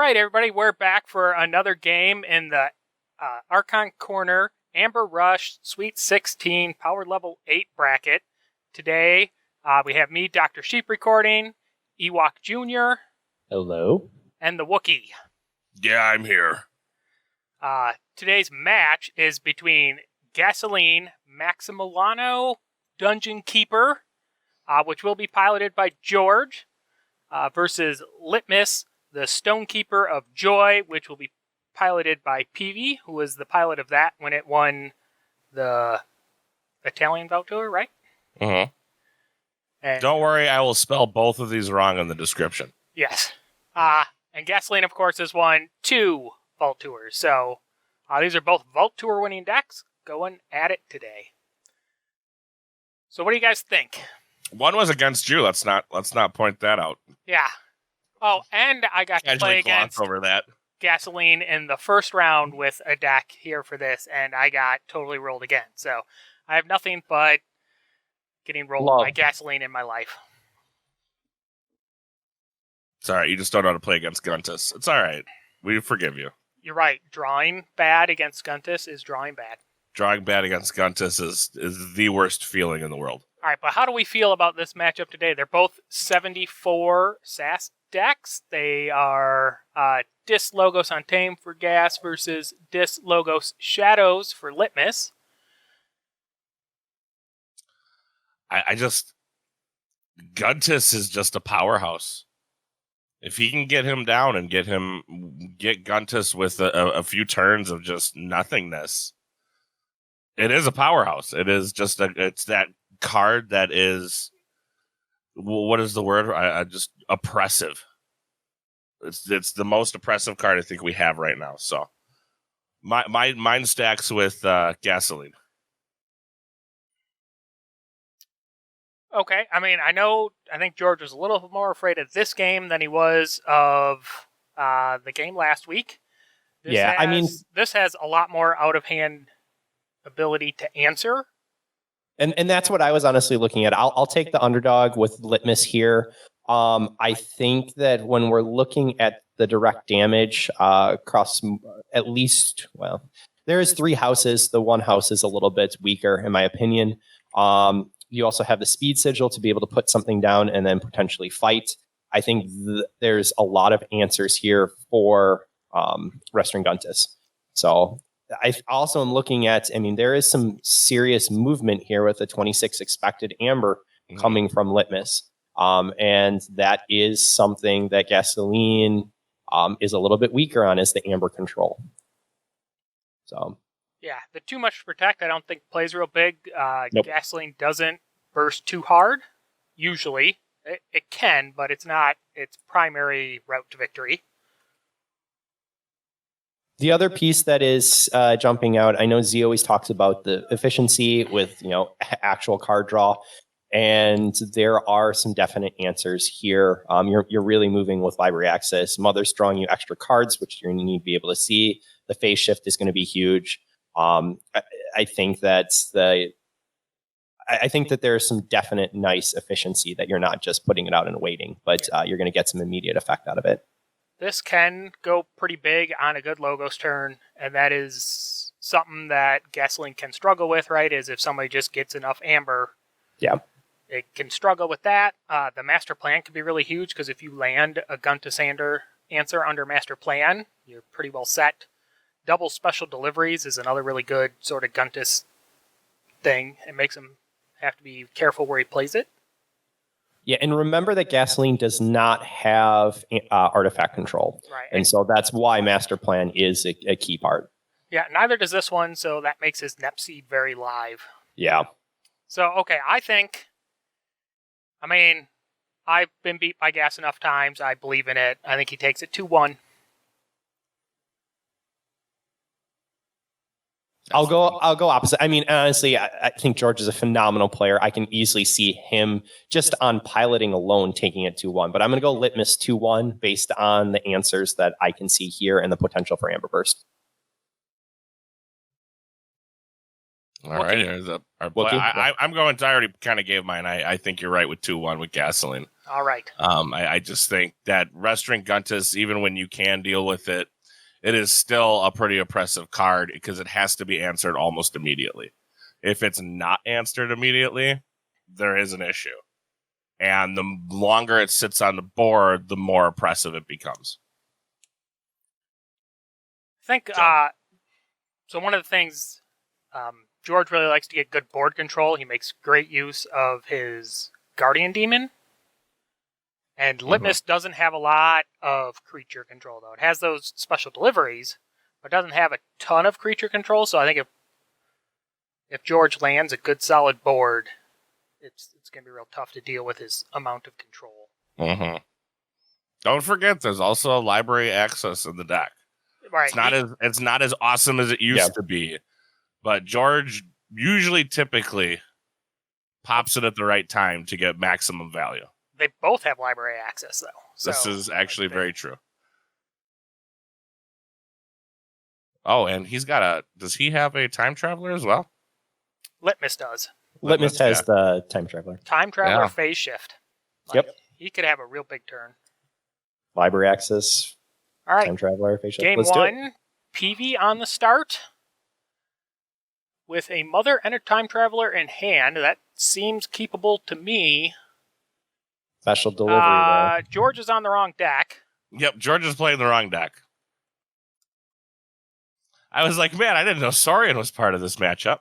right, everybody, we're back for another game in the Archon Corner AemberRush Sweet 16 Power Level 8 bracket. Today, we have me, Dr. Sheep, recording, Ewok Jr. Hello. And the Wookiee. Yeah, I'm here. Today's match is between Gasoline Maximiliano Dungeon Keeper, which will be piloted by George, versus Litmus, the Stonekeeper of Joy, which will be piloted by Peavy, who was the pilot of that when it won the Italian Valtour, right? Mm-hmm. And, don't worry, I will spell both of these wrong in the description. Yes. And Gasoline, of course, has won 2 Vault Tours. So these are both Vault Tour winning decks going at it today. So what do you guys think? One was against you. Let's not point that out. Yeah. Oh, and I got to play against over that. Gasoline in the first round with a deck here for this, and I got totally rolled again. So I have nothing but getting rolled by Gasoline in my life. It's all right. You just don't know how to play against Guntus. It's all right. We forgive you. You're right. Drawing bad against Guntus is drawing bad. Drawing bad against Guntus is the worst feeling in the world. All right, but how do we feel about this matchup today? They're both 74 SAS decks. They are Dis Logos Untamed for Gas versus Dis Logos Shadows for Litmus. I just... Guntus is just a powerhouse. If he can get him down and get Guntus with a few turns of just nothingness, it is a powerhouse. It is just it's that card that is, what is the word? Just oppressive. It's the most oppressive card I think we have right now. So mine stacks with Gasoline. Okay, I mean, I think George was a little more afraid of this game than he was of the game last week. This has a lot more out-of-hand ability to answer. And that's what I was honestly looking at. I'll take the underdog with Litmus here. I think that when we're looking at the direct damage across at least, there is 3 houses. The one house is a little bit weaker, in my opinion. You also have the speed sigil to be able to put something down and then potentially fight. I think there's a lot of answers here for Western Guntus. So I also am looking at, there is some serious movement here with the 26 expected Amber coming from Litmus. And that is something that Gasoline is a little bit weaker on, is the Amber control. So... yeah, the too much to protect I don't think plays real big. Nope. Gasoline doesn't burst too hard, usually. It can, but it's not its primary route to victory. The other piece that is jumping out, I know Z always talks about the efficiency with actual card draw, and there are some definite answers here. You're really moving with library access. Mother's drawing you extra cards, which you're going to need to be able to see. The phase shift is going to be huge. I think that there's some definite nice efficiency that you're not just putting it out and waiting, but you're going to get some immediate effect out of it. This can go pretty big on a good Logos turn, and that is something that Gasoline can struggle with, right? Is if somebody just gets enough Amber. Yeah. It can struggle with that. The Master Plan can be really huge, because if you land a Guntus answer under Master Plan, you're pretty well set. Double Special Deliveries is another really good sort of Guntus thing. It makes him have to be careful where he plays it. Yeah, and remember that Gasoline does not have artifact control. Right. And so that's why Master Plan is a key part. Yeah, neither does this one, so that makes his Nepseed very live. Yeah. So, okay, I've been beat by Gas enough times. I believe in it. I think he takes it 2-1. I'll go opposite. Honestly, I think George is a phenomenal player. I can easily see him just on piloting alone taking it 2-1. But I'm going to go Litmus 2-1 based on the answers that I can see here and the potential for Amber Burst. All right. I'm going to, I already kind of gave mine. I think you're right with 2-1 with Gasoline. All right. I just think that Restaurant Guntus, even when you can deal with it, it is still a pretty oppressive card because it has to be answered almost immediately. If it's not answered immediately, there is an issue. And the longer it sits on the board, the more oppressive it becomes. I think, so one of the things, George really likes to get good board control. He makes great use of his Guardian Demon. And Litmus doesn't have a lot of creature control, though. It has those special deliveries, but doesn't have a ton of creature control. So I think if George lands a good solid board, it's going to be real tough to deal with his amount of control. Don't forget, there's also library access in the deck. Right. It's not as awesome as it used to be, but George typically pops it at the right time to get maximum value. They both have library access, though. So, this is actually very true. Oh, and does he have a time traveler as well? Litmus does. Litmus has the time traveler. Time traveler phase shift. Yep. He could have a real big turn. Library access. All right. Time traveler phase shift. Game Let's 1, PV on the start. With a mother and a time traveler in hand. That seems keepable to me. Special delivery, though. George is on the wrong deck. Yep, George is playing the wrong deck. I was like, man, I didn't know Saurian was part of this matchup.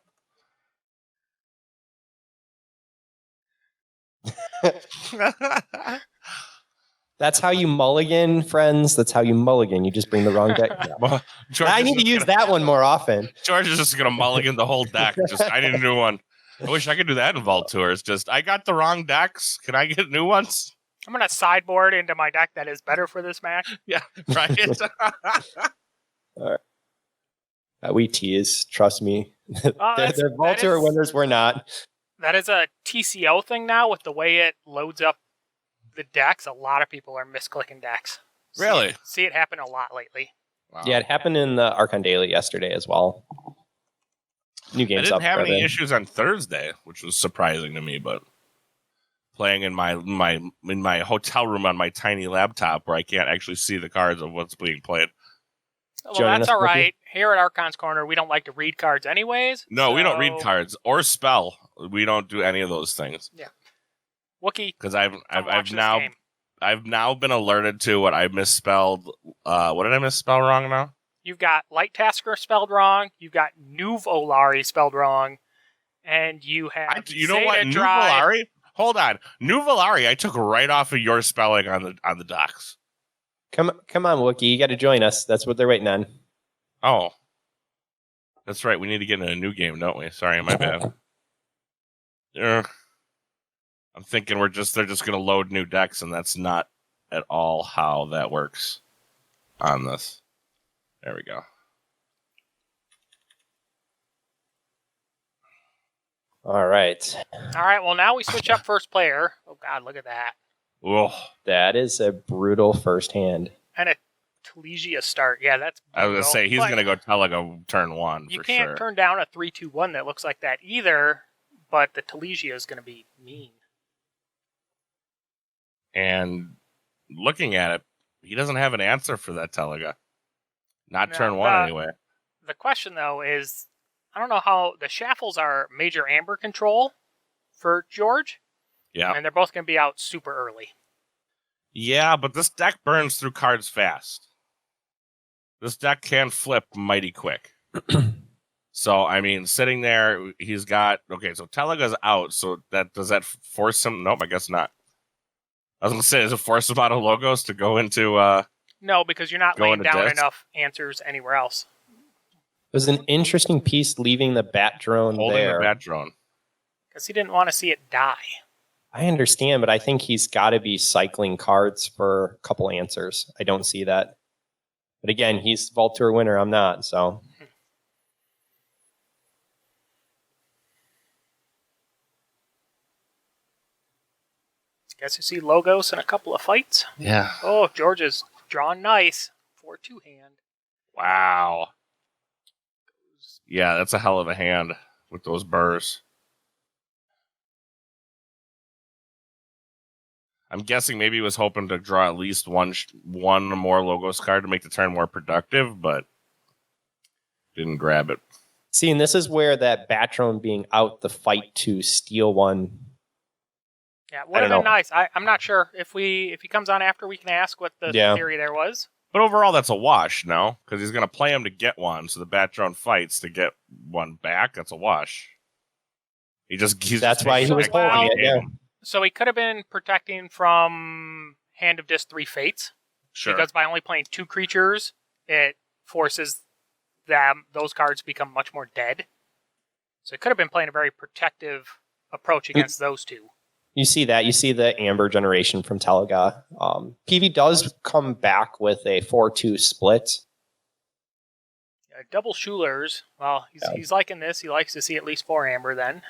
That's how you mulligan, friends. That's how you mulligan. You just bring the wrong deck. Well, I need to use that one more often. George is just going to mulligan the whole deck. I need a new one. I wish I could do that in Vault Tours. I got the wrong decks. Can I get new ones? I'm going to sideboard into my deck that is better for this match. Yeah, right. All right. We tease. Trust me. They're Vault Tour winners. We're not. That is a TCO thing now with the way it loads up the decks. A lot of people are misclicking decks. Really? See it happen a lot lately. Wow. Yeah, it happened in the Archon Daily yesterday as well. New games. I didn't have any issues on Thursday, which was surprising to me, but playing in my hotel room on my tiny laptop where I can't actually see the cards of what's being played. Well, that's all right. Here at Archon's Corner, we don't like to read cards anyways. No, we don't read cards or spell. We don't do any of those things. Yeah. Wookie. Because I've now been alerted to what I misspelled. What did I misspell wrong now? You've got Light Tasker spelled wrong. You've got Nuvolari spelled wrong. And you have you know what? Nuvolari? Hold on. Nuvolari I took right off of your spelling on the docs. Come on, Wookie. You got to join us. That's what they're waiting on. Oh. That's right. We need to get in a new game, don't we? Sorry, my bad. I'm thinking they're just going to load new decks, and that's not at all how that works on this. There we go. All right. Well, now we switch up first player. Oh, God, look at that. Whoa. That is a brutal first hand. And a Telegia start. Yeah, that's brutal. I was going to say, he's going to go Telega turn 1 You for can't sure. turn down a 3-2-1 that looks like that either, but the Telegia is going to be mean. And looking at it, he doesn't have an answer for that Telega. Not turn 1 anyway. The question, though, is I don't know how the Shaffles are major Æmber control for George. Yeah. And they're both going to be out super early. Yeah, but this deck burns through cards fast. This deck can flip mighty quick. So, I mean, sitting there, he's got... Okay, so Telega's out, so does that force him... Nope, I guess not. I was going to say, does it force him out of Logos to go into... No, because you're not laying down enough answers anywhere else. It was an interesting piece leaving the Bat Drone holding there. the Bat Drone. Because he didn't want to see it die. I understand, but I think he's got to be cycling cards for a couple answers. I don't see that. But again, he's Vault Tour winner. I'm not, so... Guess you see Logos in a couple of fights. Yeah. Oh, George is drawn nice. 4-2 hand. Wow. Yeah, that's a hell of a hand with those burrs. I'm guessing maybe he was hoping to draw at least one more Logos card to make the turn more productive, but didn't grab it. See, and this is where that Batrone being out the fight to steal one. Yeah, would have been nice. I'm not sure if he comes on after, we can ask what the theory there was. But overall, that's a wash, no? Because he's going to play him to get one, so the Batrone fights to get one back. That's a wash. That's why he was holding it, yeah. So he could have been protecting from Hand of Disc 3 Fates. Sure. Because by only playing 2 creatures, it forces those cards to become much more dead. So he could have been playing a very protective approach against those two. You see that. You see the Æmber generation from Telega. PV does come back with a 4-2 split. Double Schulers. Well, he's liking this. He likes to see at least 4 Æmber then.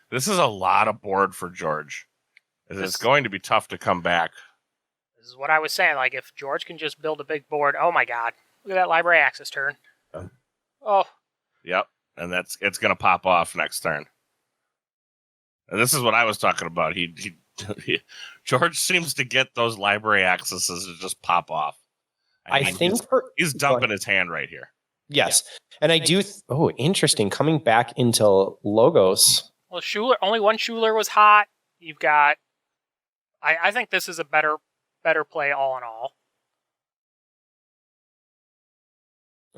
This is a lot of board for George. It's going to be tough to come back. This is what I was saying. Like, if George can just build a big board, oh my god. Look at that Library Access turn. Oh. Yep. And it's going to pop off next turn. And this is what I was talking about. George seems to get those library accesses to just pop off. I think he's dumping his hand right here. Yes. And I do... interesting. Coming back into Logos. Well, Schuler, only one Schuler was hot. You've got... I think this is a better play all in all.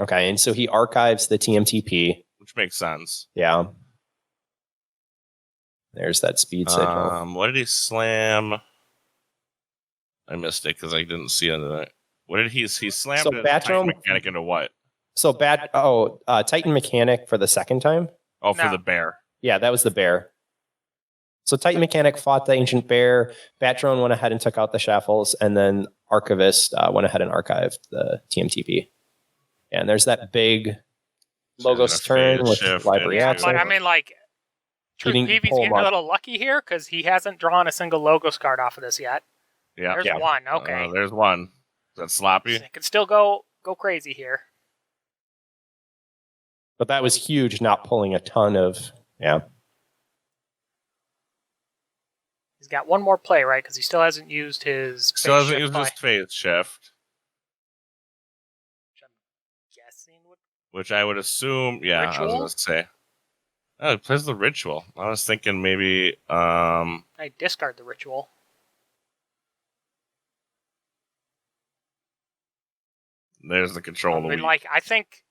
Okay, and so he archives the TMTP. Which makes sense. Yeah. There's that speed signal. What did he slam? I missed it because I didn't see it. What did he slammed? So Titan Mechanic into what? So Titan Mechanic for the second time. Oh, for the bear. Yeah, that was the bear. So Titan Mechanic fought the Ancient Bear. Batrone went ahead and took out the Shaffles, and then Archivist went ahead and archived the TMTP. And there's that big Logos turn with Library Access. But I mean, like, PV's getting a little lucky here because he hasn't drawn a single Logos card off of this yet. Yeah, there's one. Okay, there's one. Is that sloppy? It can still go crazy here. But that was huge, not pulling a ton of He's got one more play, right? Because he still hasn't used his. His phase shift. Which I'm guessing would. Which I would assume, Ritual? I was going to say. Oh, he plays the Ritual. I was thinking maybe... I discard the Ritual. There's the control of the week. Like, I think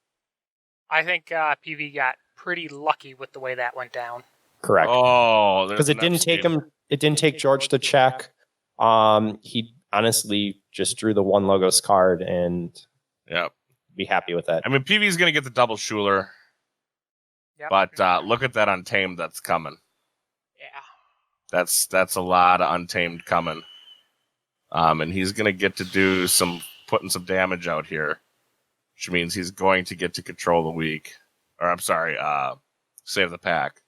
PV got pretty lucky with the way that went down. Correct. Oh, because it didn't take him. It didn't take George to check. He honestly just drew the one Logos card and be happy with that. I mean, PV's going to get the double Schuler. Yep. But look at that Untamed that's coming. Yeah. That's a lot of Untamed coming. And he's going to get to do putting some damage out here, which means he's going to get to control the week. Or I'm sorry, save the pack.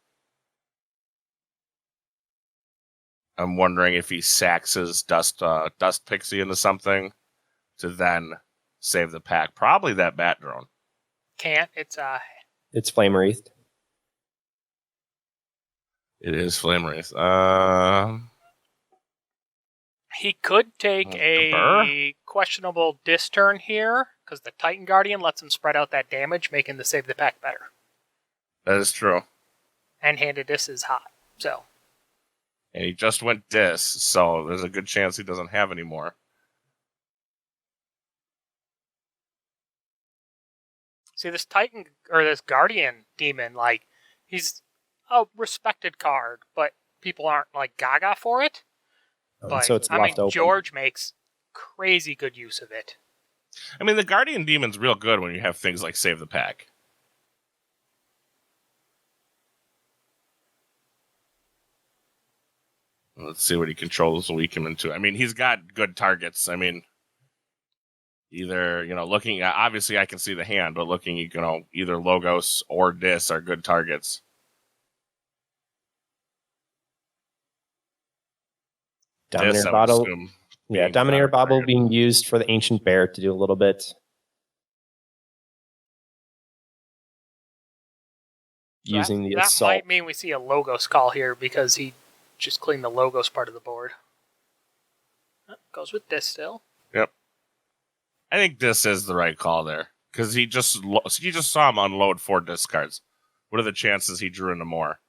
I'm wondering if he sacks his Dust Pixie into something to then save the pack. Probably that Bat Drone. Can't. It's Flame Wreathed. It is Flame Wreath. He could take a questionable disc turn here, because the Titan Guardian lets him spread out that damage, making the save the pack better. That is true. And handed disc is hot, so. And he just went disc, so there's a good chance he doesn't have any more. See, this Titan, or this Guardian Demon, like, he's a respected card, but people aren't, like, gaga for it. But, so it's left open. George makes crazy good use of it. I mean, the Guardian Demon's real good when you have things like Save the Pack. Let's see what he controls the weaken into. I mean, he's got good targets. I mean, either, looking at, obviously I can see the hand, but looking, either Logos or Dis are good targets. Dominator Bottle. Yeah, Dominator Bottle being used for the Ancient Bear to do a little bit. So using the assault. That might mean we see a Logos call here because he just cleaned the Logos part of the board. Goes with this still. Yep. I think this is the right call there because he just saw him unload 4 discards. What are the chances he drew into more?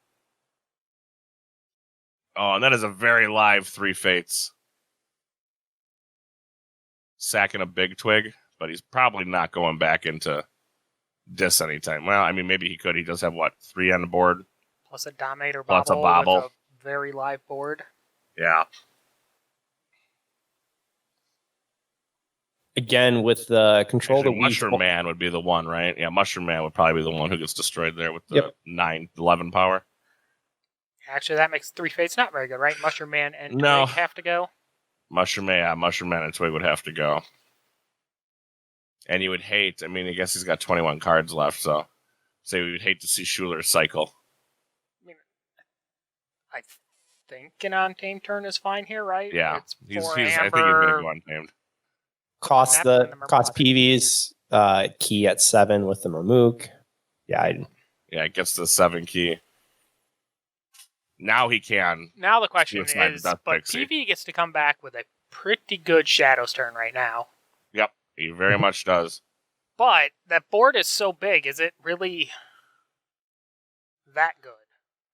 Oh, and that is a very live 3 fates. Sacking a big twig, but he's probably not going back into dis anytime. Well, I mean, maybe he could. He does have, 3 on the board? Plus a Dominator Plus a Bobble bobble. with a very live board. Yeah. Again, with the control Actually, that Mushroom Man would be the one, right? Yeah, Mushroom Man would probably be the one who gets destroyed there with the 9-11 power. Actually, that makes 3 fates not very good, right? Mushroom Man and No. Twig have to go. Mushroom Man and Twig would have to go. And you would hate, I mean, I guess he's got 21 cards left, so say we would hate to see Schuler cycle. I mean, I think an Untamed turn is fine here, right? Yeah, It's he's for I think he's going to Amber. go untamed. cost PV's key at 7 with the Mamook. Yeah, it gets the 7 key. Now he can. Now the question Suicide is, Death but Pixie. PV gets to come back with a pretty good Shadows turn right now. Yep, he very much does. But that board is so big, is it really that good?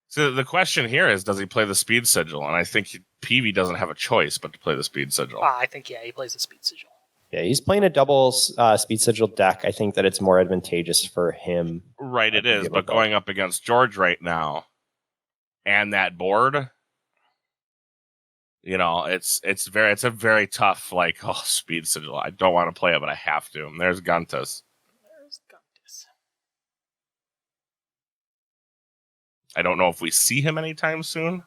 So the question here is, does he play the Speed Sigil? And I think PV doesn't have a choice but to play the Speed Sigil. I think, yeah, he plays the Speed Sigil. Yeah, he's playing a double Speed Sigil deck. I think that it's more advantageous for him. Right, it is. But going up against George right now, and that board, it's a very tough, Speed Sigil. I don't want to play it, but I have to. And there's Guntus. I don't know if we see him anytime soon.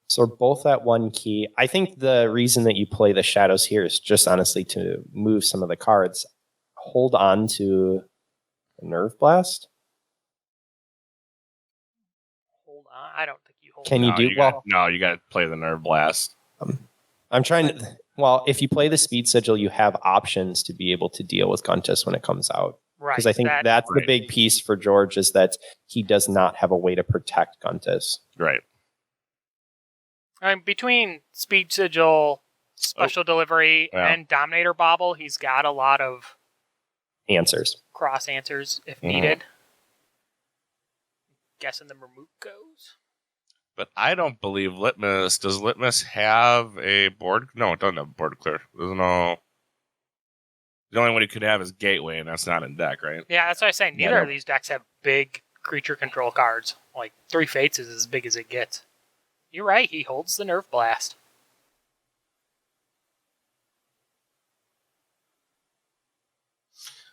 So we're both at 1 key. I think the reason that you play the Shadows here is just honestly to move some of the cards. Hold on to a Nerve Blast. Hold on. I don't think you hold Can on. you do No, you got to play the Nerve Blast. I'm trying to. Well, if you play the Speed Sigil, you have options to be able to deal with Guntus when it comes out. Right. Because I think that's the big piece for George is that he does not have a way to protect Guntus. Right. I mean, between Speed Sigil, Special Delivery, and Dominator Bobble, he's got a lot of answers. Cross answers if needed. Guessing the Mamook goes. But I don't believe Litmus. Does Litmus have a board? No, it doesn't have a board clear. There's no. The only one he could have is Gateway, and that's not in deck, right? Yeah, that's what I was saying. Neither of these decks have big creature control cards. 3 Fates is as big as it gets. You're right, he holds the Nerve Blast.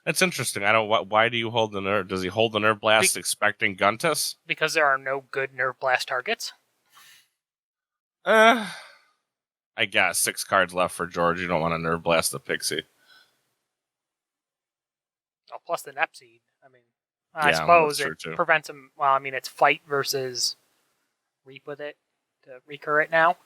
That's interesting. I don't. Why do you hold the Nerve? Does he hold the Nerve Blast expecting Guntus? Because there are no good Nerve Blast targets. I got 6 cards left for George. You don't want to Nerve Blast the Pixie. Oh, plus the Nepseed. I mean, I suppose it too. prevents him. Well, I mean, it's fight versus reap with it to recur it now.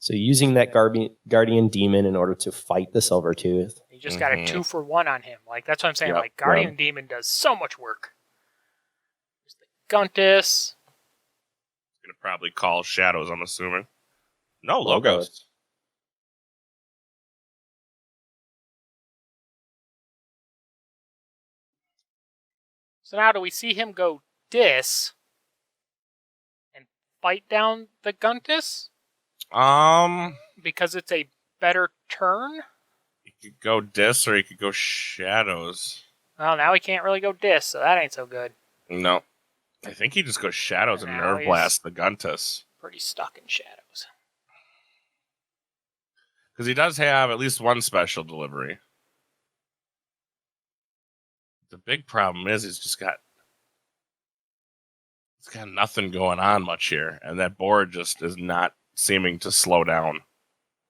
So using that Guardian Demon in order to fight the Silvertooth. You just got a 2-for-1 on him. That's what I'm saying. Guardian Demon does so much work. There's the Guntus. He's going to probably call Shadows, I'm assuming. No, Logos. So now do we see him go Dis and fight down the Guntus? Because it's a better turn? He could go Dis or he could go Shadows. Well, now he can't really go Dis, so that ain't so good. No. I think he just goes Shadows and Nerve Blast the Guntus. Pretty stuck in Shadows. Because he does have at least one special delivery. The big problem is he's got nothing going on much here, and that board just is not seeming to slow down.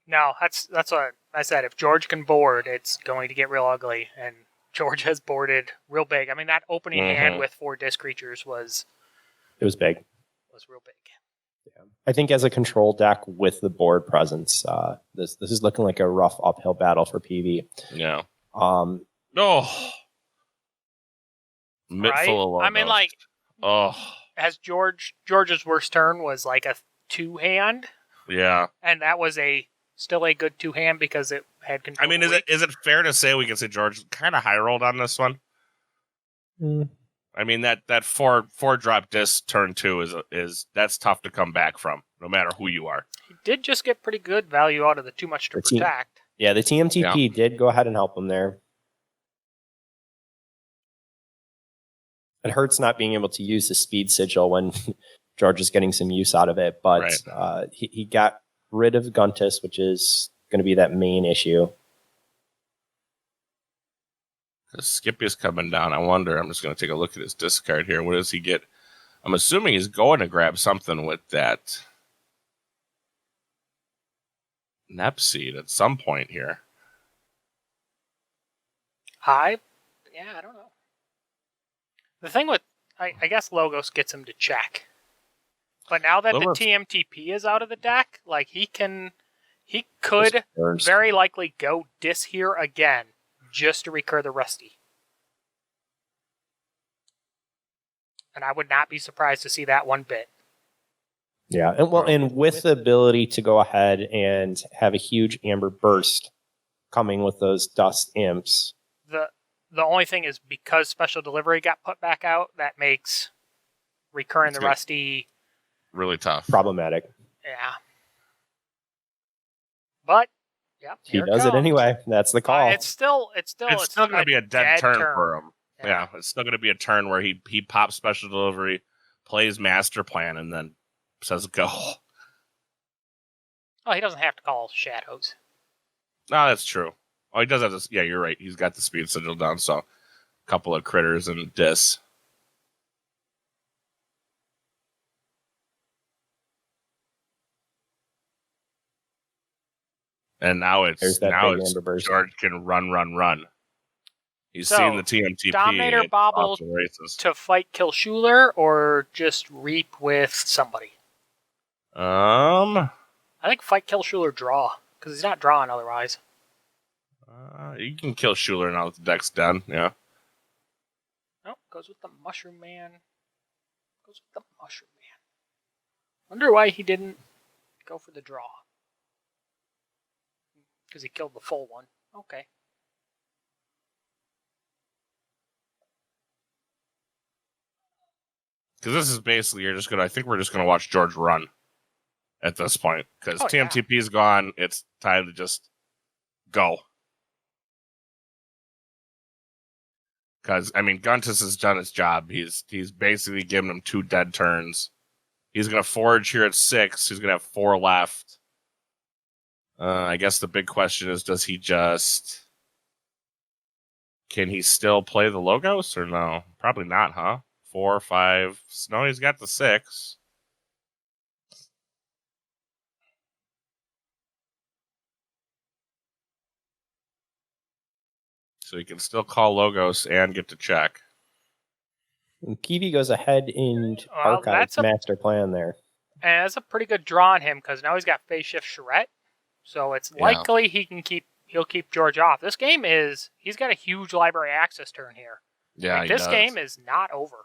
No, that's what I said. If George can board, it's going to get real ugly, and George has boarded real big. I mean, that opening hand with 4 disc creatures was big. Was real big. Yeah. I think as a control deck with the board presence, this is looking like a rough uphill battle for PV. Yeah. Right? Full of I mean, Oh, As George's worst turn was like a 2-hand, yeah. and that was still a good 2-hand because it had control. I mean, is it fair to say we can say George kind of high rolled on this one? I mean that four drop disc turn 2 is that's tough to come back from, no matter who you are. He did just get pretty good value out of the too much to protect. Yeah, the TMTP did go ahead and help him there. It hurts not being able to use the speed sigil when George is getting some use out of it, but he got rid of Guntus, which is going to be that main issue. Skippy's coming down. I wonder. I'm just going to take a look at his discard here. What does he get? I'm assuming he's going to grab something with that Nep seed at some point here. I don't know. The thing with, I guess Logos gets him to check. But now that Logos, the TMTP is out of the deck, like he could very likely go Dis here again just to recur the Rusty. And I would not be surprised to see that one bit. Yeah, and with the ability to go ahead and have a huge Amber burst coming with those Dust Imps. The only thing is because Special Delivery got put back out, that makes recurring the Rusty really tough. Problematic. Yeah. But he does it anyway. That's the call. It's still going to be a dead turn for him. Yeah, it's still going to be a turn where he pops Special Delivery, plays Master Plan, and then says go. Oh, he doesn't have to call Shadows. No, that's true. Oh, he does have this. Yeah, you're right. He's got the speed sigil down, so a couple of critters and Dis. And now George can run. He's seeing the TMTP. Dominator Bobble to fight Kill Schuler or just Reap with somebody? I think fight Kill Schuler draw, because he's not drawing otherwise. You can kill Schuler now that the deck's done, yeah. Nope, goes with the Mushroom Man. Wonder why he didn't go for the draw. Because he killed the full one. Okay. Because this is basically, I think we're just going to watch George run at this point. Because TMTP is gone. It's time to just go. Because, I mean, Guntus has done his job. He's basically given him 2 dead turns. He's going to forage here at 6. He's going to have 4 left. I guess the big question is, does he just... Can he still play the Logos or no? Probably not, huh? 4, 5... No, he's got the 6. So he can still call Logos and get to check. And Kiwi goes ahead and archives Master Plan there. And that's a pretty good draw on him, because now he's got Phase Shift Charette. So it's likely he'll keep George off. This game he's got a huge library access turn here. Yeah, this game is not over.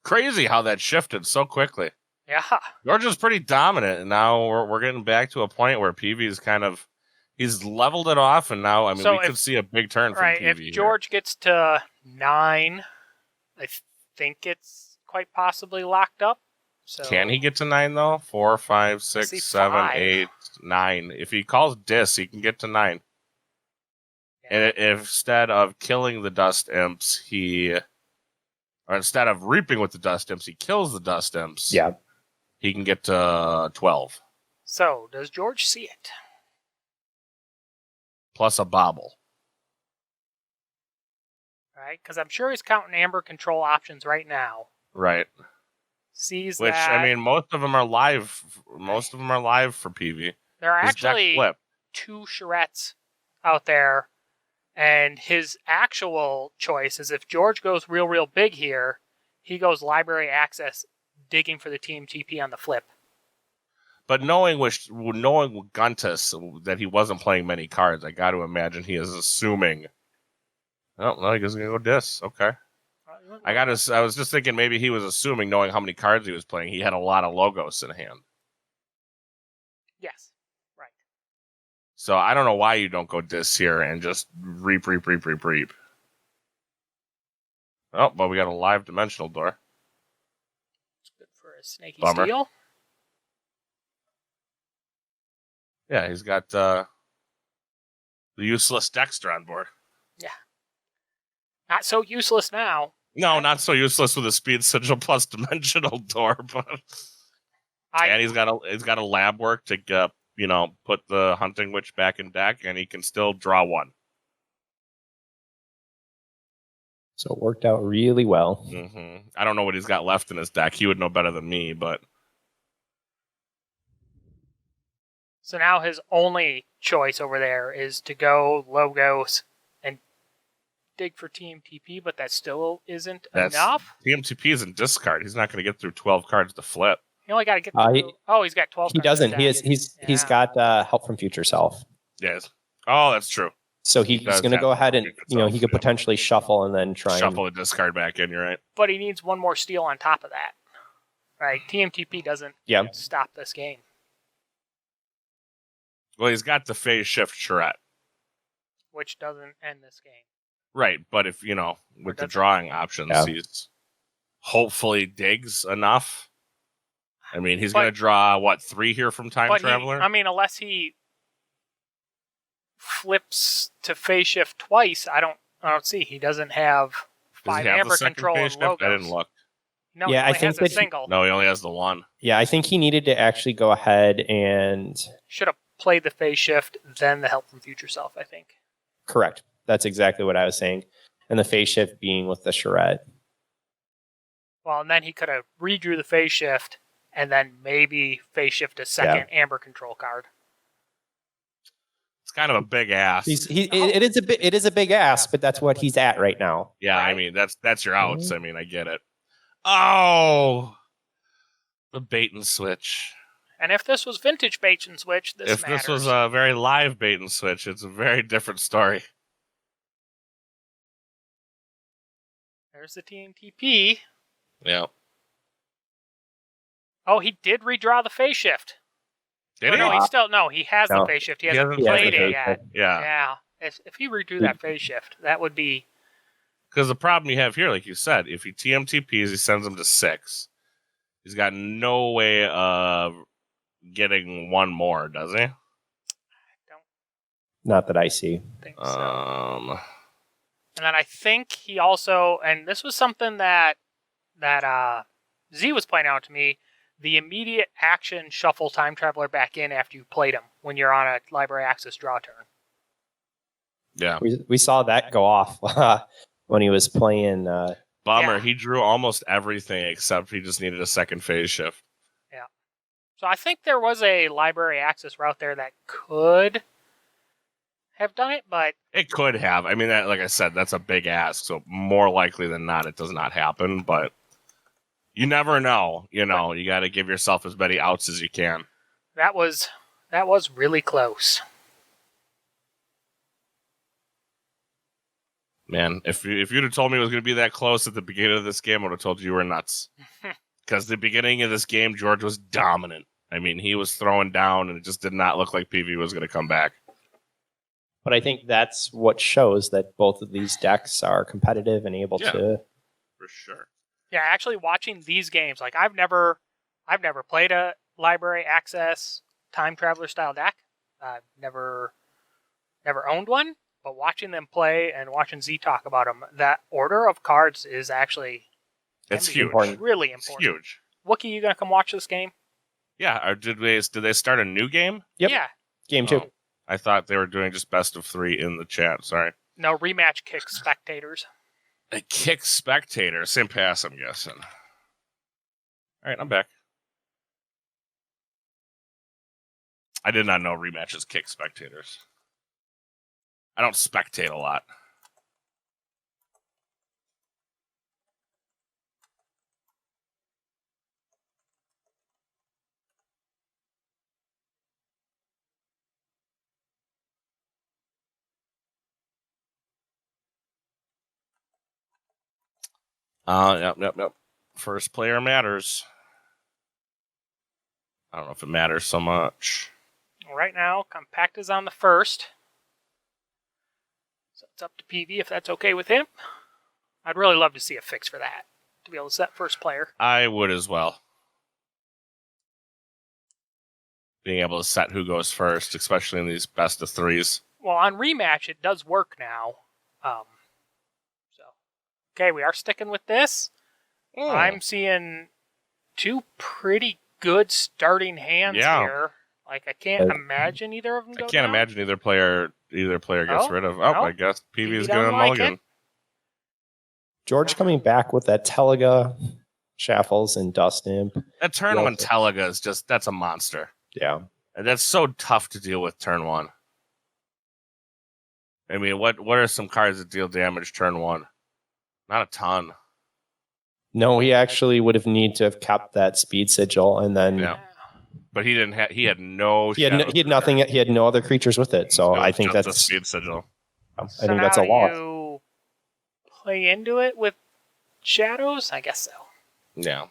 Crazy how that shifted so quickly. Yeah. George is pretty dominant, and now we're getting back to a point where PV is he's leveled it off, and now, I mean, we could see a big turn from PV. If George gets to 9, I think it's quite possibly locked up. So can he get to 9, though? 4, 5, 6, 7, 8, 9. If he calls Dis, he can get to 9. Yeah. And if instead of killing the Dust Imps, or instead of reaping with the Dust Imps, he kills the Dust Imps. Yeah. He can get to 12. So, does George see it? Plus a bobble. Right? Because I'm sure he's counting Amber control options right now. Right. Sees Which, that. I mean, most of them are live. Most of them are live for PV. There are actually 2 Charettes out there. And his actual choice is if George goes real big here, he goes library access, digging for the TMTP on the flip. But knowing Guntus that he wasn't playing many cards, I got to imagine he is assuming. Oh, no, he doesn't go Dis. Okay. I was just thinking maybe he was assuming, knowing how many cards he was playing, he had a lot of logos in hand. Yes, right. So I don't know why you don't go dis here and just reap. Oh, but we got a live dimensional door. It's good for a snaky Bummer. steal. Yeah, he's got the useless Dexter on board. Yeah. Not so useless now. No, not so useless with a speed sigil plus dimensional door, but and he's got a lab work to put the hunting witch back in deck, and he can still draw one. So it worked out really well. Mm-hmm. I don't know what he's got left in his deck. He would know better than me, but So now his only choice over there is to go logos and dig for TMTP, but that still isn't enough. TMTP is in discard. He's not going to get through 12 cards to flip. He only got to get through. He's got 12 He cards. doesn't. He's got help from future self. Yes. Oh, that's true. So he's going to go ahead and, he could potentially shuffle and then shuffle the discard back in, you're right. But he needs one more steal on top of that. Right? TMTP doesn't stop this game. Well, he's got the phase shift charrette. Which doesn't end this game. Right, but if, with the drawing options, he's hopefully digs enough. I mean, he's going to draw, 3 here from Time Traveler? Unless he flips to phase shift twice, I don't see. He doesn't have 5 Amber control and logos. I didn't look. No, he only has a single. No, he only has the one. Yeah, I think he needed to actually go ahead and... Should have played the phase shift, then the help from future self, I think. Correct. That's exactly what I was saying. And the phase shift being with the charrette. Well, and then he could have redrew the phase shift, and then maybe phase shift a second Amber control card. It's kind of a big ask. It is a big ask, but that's what he's at right now. Yeah, right? That's your outs. I get it. Oh, the bait and switch. And if this was vintage bait and switch, this was a very live bait and switch, it's a very different story. There's the TMTP. Yeah. Oh, he did redraw the phase shift. Did he? He has the phase shift. He hasn't played it yet. Yeah. Yeah. If he redrew that phase shift, that would be... Because the problem you have here, like you said, if he TMTPs, he sends him to 6. He's got no way of getting one more, does he? Not that I see. Think so. And then I think he also, and this was something that Z was pointing out to me, the immediate action shuffle Time Traveler back in after you played him when you're on a library access draw turn. Yeah. We saw that go off when he was playing. Bummer. Yeah. He drew almost everything except he just needed a second phase shift. Yeah. So I think there was a library access route there that could have done it, but... It could have. That, like I said, that's a big ask, so more likely than not it does not happen, but you never know. You got to give yourself as many outs as you can. That was really close. Man, if you'd have told me it was going to be that close at the beginning of this game, I would have told you were nuts. Because the beginning of this game, George was dominant. He was throwing down, and it just did not look like PV was going to come back. But I think that's what shows that both of these decks are competitive and able to... For sure. Yeah, actually watching these games, like I've never played a library access Time Traveler style deck. I've never owned one. But watching them play and watching Z talk about them, that order of cards is actually huge. Really important. It's huge. Wookie, you gonna come watch this game? Yeah. Or did they start a new game? Yep. Yeah. Game 2. I thought they were doing just best of 3 in the chat. Sorry. No, rematch kick spectators. A kick spectator. Same pass, I'm guessing. All right, I'm back. I did not know rematches kick spectators. I don't spectate a lot. Yep. First player matters. I don't know if it matters so much. Right now, Compact is on the first. So it's up to PV if that's okay with him. I'd really love to see a fix for that, to be able to set first player. I would as well. Being able to set who goes first, especially in these best of threes. Well, on rematch, it does work now. Okay, we are sticking with this. I'm seeing two pretty good starting hands here. Like, I can't imagine either of them go I can't down. imagine either player gets rid of. I guess PV is going to mulligan. George coming back with that Telega, Shaffles, and Dust Imp. That turn one Telega is just, that's a monster. Yeah. And that's so tough to deal with turn one. I mean, what are some cards that deal damage turn one? Not a ton. No, he actually would have need to have kept that speed sigil, and then but he didn't have. He had no. He had nothing. He had no other creatures with it. So I think that's a speed sigil. I think that's a loss. You play into it with shadows? I guess so. Yeah.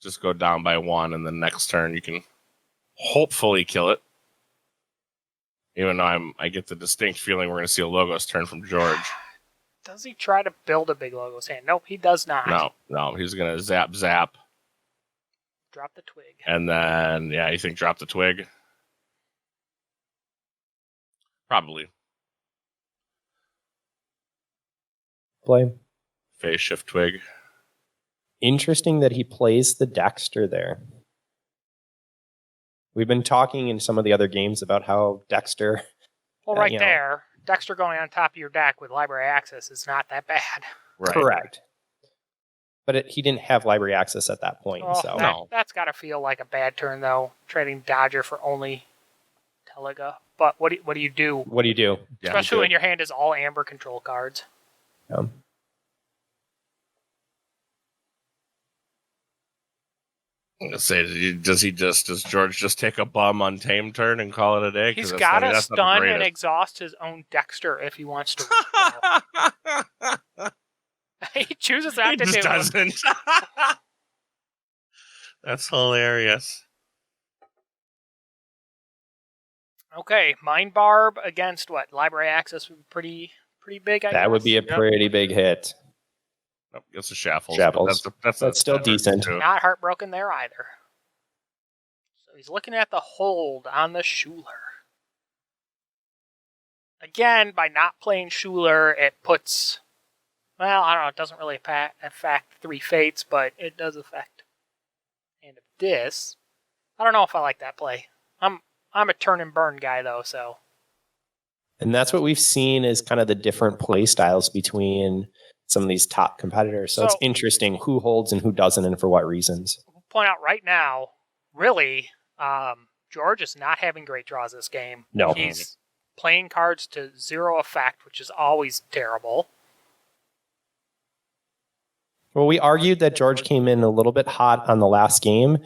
Just go down by one, and the next turn you can hopefully kill it. Even though I get the distinct feeling we're going to see a Logos turn from George. Does he try to build a big Logos hand? Nope, he does not. No, he's going to zap. Drop the twig. And then, you think drop the twig? Probably. Play. Phase shift twig. Interesting that he plays the Dexter there. We've been talking in some of the other games about how Dexter... Well, there, Dexter going on top of your deck with library access is not that bad. Right. Correct. But he didn't have library access at that point. That's got to feel like a bad turn, though, trading Dodger for only Telega. But what do you do? What do you do? Especially when your hand is all Æmber control cards. Does George just take a bum untamed turn and call it a day? He's got to stun and exhaust his own Dexter if he wants to. He chooses that to do. He doesn't. That's hilarious. Okay, Mind Barb against what? Library access would be pretty big, I guess. That would be a pretty big hit. Nope, it's a Shaffles. That's still decent. Not heartbroken there either. So he's looking at the hold on the Schuler. Again, by not playing Schuler, it puts... Well, I don't know, it doesn't really affect 3 Fates, but it does affect hand of this. I don't know if I like that play. I'm a turn and burn guy, though, so... And that's what we've seen is kind of the different play styles between... some of these top competitors. So it's interesting who holds and who doesn't and for what reasons. I'll point out right now, really, George is not having great draws this game. No. He's playing cards to 0 effect, which is always terrible. Well, we argued that George came in a little bit hot on the last game.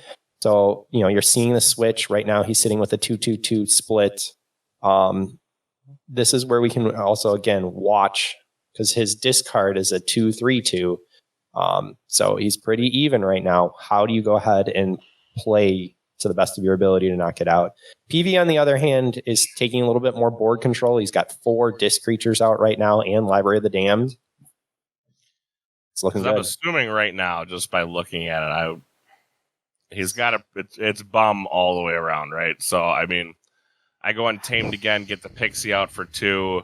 So, you're seeing the switch. Right now he's sitting with a 2-2-2 split. This is where we can also, again, watch because his discard is a 2-3-2. So he's pretty even right now. How do you go ahead and play to the best of your ability to knock it out? PV, on the other hand, is taking a little bit more board control. He's got 4 disc creatures out right now and Library of the Damned. It's looking good. I'm assuming right now, just by looking at it, he's got it's bum all the way around, right? So, I mean, I go untamed again, get the Pixie out for 2,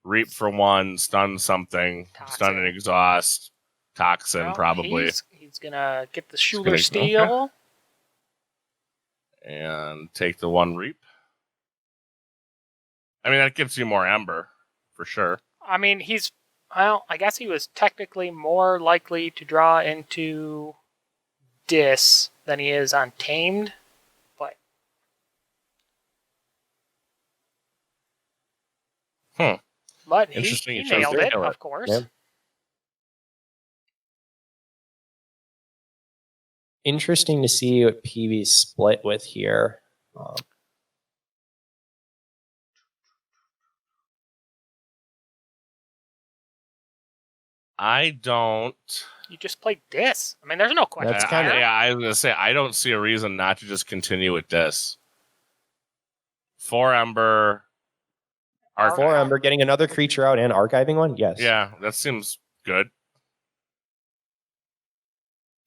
Reap for 1, stun something, Toxin. Stun and exhaust, Toxin probably. He's going to get the Schuler Steel. Okay. And take the 1 Reap. I mean, that gives you more Ember, for sure. I mean, I guess he was technically more likely to draw into Dis than he is on Tamed, but... But he nailed it, of course. Yeah. Interesting to see what PV's split with here. I don't. You just play Dis. I mean, there's no question. That's kinda- Yeah, I was gonna say I don't see a reason not to just continue with this. 4 Ember. Arch- 4 Ember, getting another creature out and archiving one? Yes. Yeah, that seems good.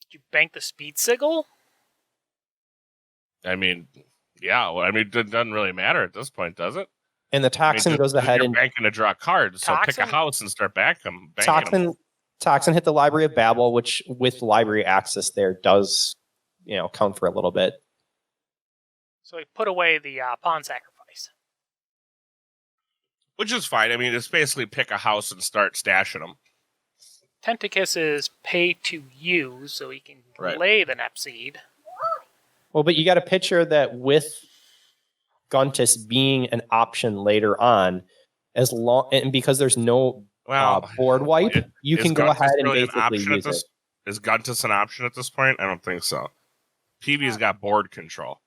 Did you bank the Speed Sigil? I mean, yeah. Well, I mean, it doesn't really matter at this point, does it? And the Toxin goes ahead you're and banking to draw cards, so pick a Toxin? house and start banking them. Toxin hit the Library of Babel, which with library access there does, count for a little bit. So he put away the Pawn Sacrifice. Which is fine. I mean, it's basically pick a house and start stashing them. Tentacus is pay to use, so he can lay the Nepseed. Well, but you got to picture that with Guntus being an option later on, and because there's no board wipe, you can go ahead and basically use it. Is Guntus an option at this point? I don't think so. PV's got board control.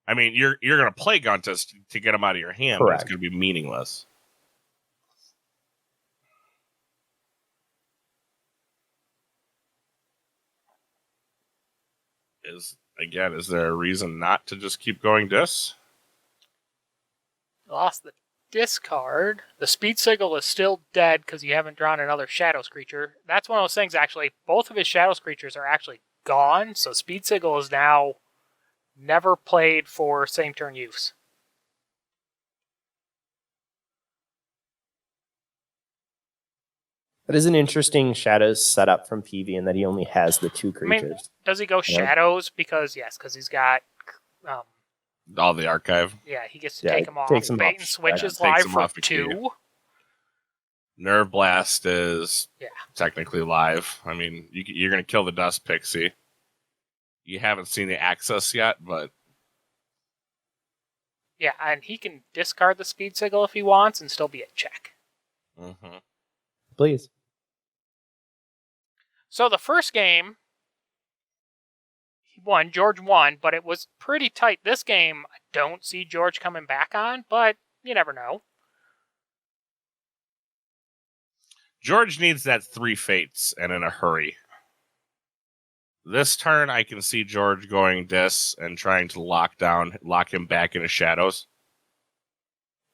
I mean, you're going to play Guntus to get him out of your hand, Correct. but it's going to be meaningless. Is there a reason not to just keep going Dis? Lost the discard. The Speed Sigil is still dead because you haven't drawn another Shadows creature. That's one of those things, actually. Both of his Shadows creatures are actually gone, so Speed Sigil is now never played for same turn use. That is an interesting Shadows setup from PV in that he only has the 2 creatures. I mean, does he go Shadows? Because he's got... all the archive. Yeah, he gets to take them off. Takes them Bait off. and Switch is Takes live them for off the 2. Nerve Blast is Yeah. technically live. I mean, you're going to kill the Dust Pixie. You haven't seen the access yet, but... Yeah, and he can discard the Speed Sigil if he wants and still be a check. Mm-hmm. Please. So the first game, he won. George won, but it was pretty tight. This game, I don't see George coming back on, but you never know. George needs that 3 fates, and in a hurry. This turn, I can see George going Dis and trying to lock him back into Shadows.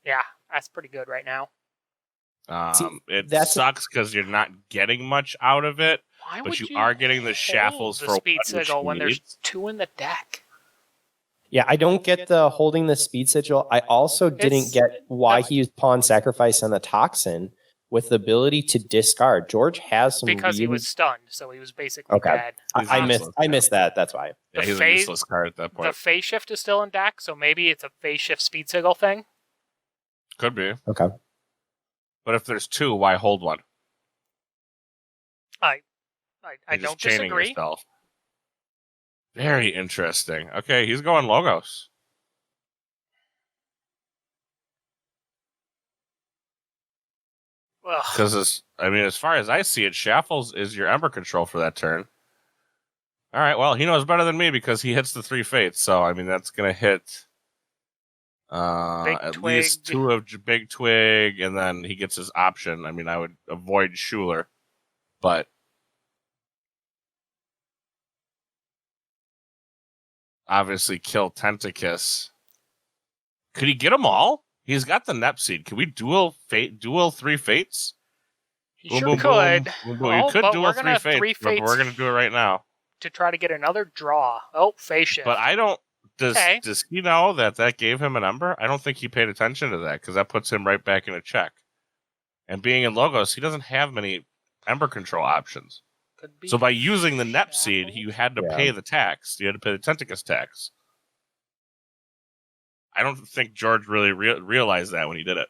Yeah, that's pretty good right now. It sucks because you're not getting much out of it, Why but would you are getting the Shaffles the for Speed what Sigil when you need. there's 2 in the deck? Yeah, I don't get the holding the Speed Sigil. I also didn't get why he used Pawn Sacrifice on the Toxin with the ability to discard. George has some Because he really... was stunned, so he was basically Okay. dead. I missed that. That's why. Yeah, The he's a phase- useless card at that The point. Phase Shift is still in deck, so maybe it's a Phase Shift Speed Sigil thing. Could be. Okay. But if there's 2, why hold one? I You're don't just chaining disagree. yourself. Very interesting. Okay, he's going Logos. Ugh. Because, as far as I see it, Shaffles is your Ember control for that turn. All right, well, he knows better than me because he hits the 3 fates. So, I mean, that's going to hit at least 2 of Big Twig, and then he gets his option. I mean, I would avoid Schuler, but obviously kill Tentacus. Could he get them all? He's got the Nepseed. Can we duel 3 fates? He Boom, sure boom, could. boom. Oh, You could but duel we're 3 gonna fates, 3 but fates we're going to do it right now. to try to get another draw. Oh, Phase Shift. But I don't... Okay. Does he know that gave him an Ember? I don't think he paid attention to that, because that puts him right back in a check. And being in Logos, he doesn't have many Ember control options. Could be So by using the Nepseed, Shackles. you had to pay the tax. You had to pay the Tentacus tax. I don't think George really realized that when he did it.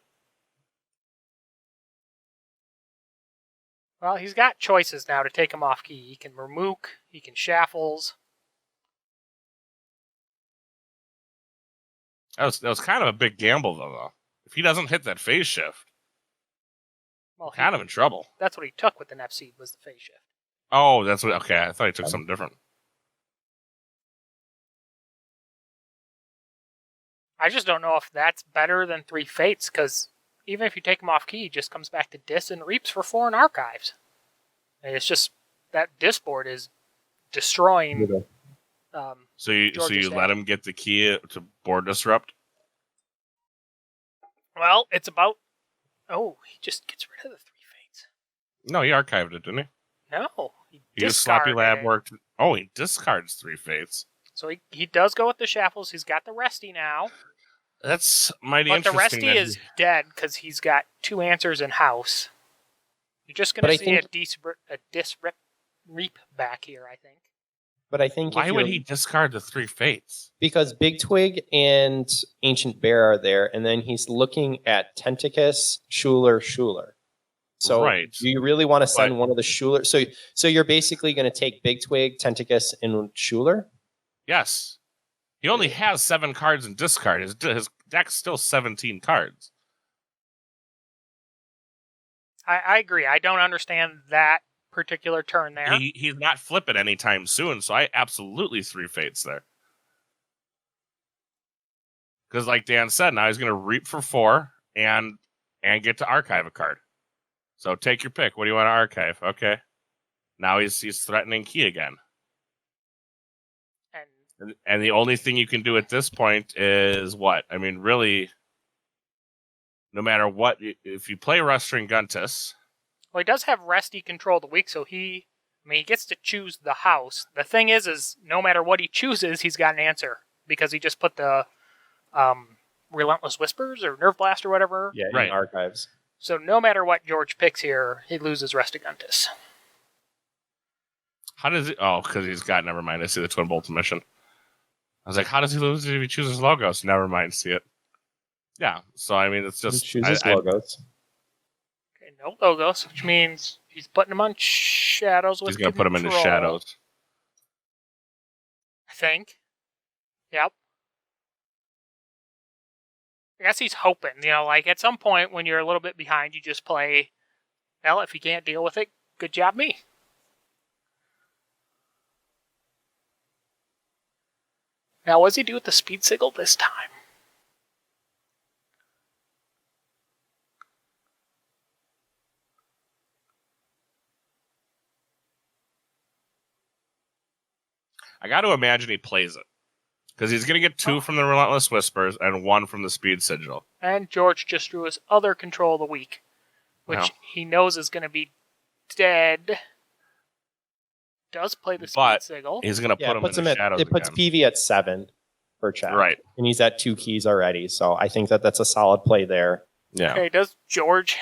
Well, he's got choices now to take him off key. He can Murmook, he can Shaffles. That was kind of a big gamble, though. If he doesn't hit that phase shift, Well, kind of in trouble. That's what he took with the Nepseed, was the Phase Shift. Oh, that's what... Okay, I thought he took something different. I just don't know if that's better than 3 Fates, because even if you take him off key, he just comes back to Dis and Reaps for 4 in Archives. And it's just that disboard is destroying. So you George's let him get the key to board disrupt? Well, it's about. Oh, he just gets rid of the 3 fates. No, he archived it, didn't he? No, He used sloppy discarded lab it. work. Oh, he discards 3 fates. So he does go with the Shaffles. He's got the Resty now. That's mighty But the interesting. Resty is dead because he's got 2 answers in house. You're just going to see a disrep reap back here, I think. But I think Why would he discard the 3 fates? Because Big Twig and Ancient Bear are there, and then he's looking at Tentacus, Schuler. So Right. do you really want to send one of the Schuler? So you're basically going to take Big Twig, Tentacus, and Schuler? Yes. He only has 7 cards in discard. His deck's still 17 cards. I agree. I don't understand that particular turn there. He's not flipping anytime soon, so I absolutely 3 fates there. Because like Dan said, now he's going to reap for 4 and get to archive a card. So take your pick. What do you want to archive? Okay. Now he's threatening key again. And the only thing you can do at this point is what? I mean, really, no matter what, if you play Rustring Guntus. Well, he does have Resty control the week, so he gets to choose the house. The thing is no matter what he chooses, he's got an answer because he just put the Relentless Whispers or Nerve Blast or whatever. Yeah, right. In archives. So no matter what George picks here, he loses Restiguntus. How does it? Oh, because he's got. Never mind. I see the Twin Bolt mission. I was like, how does he lose if he chooses logos? Never mind. See it. Yeah. So I mean, it's just He chooses logos. Okay, no logos, which means he's putting them on shadows. He's going to put them into shadows. I think. Yep. I guess he's hoping, like at some point when you're a little bit behind, you just play, well, if you can't deal with it, good job me. Now, what does he do with the speed sigil this time? I got to imagine he plays it. Because he's going to get 2 from the Relentless Whispers and 1 from the Speed Sigil. And George just drew his other control of the week, which he knows is going to be dead. Does play the Speed Sigil. He's going to put him in the shadows It puts again. PV at 7 for chat. Right. And he's at 2 keys already, so I think that's a solid play there. Yeah. Okay, does George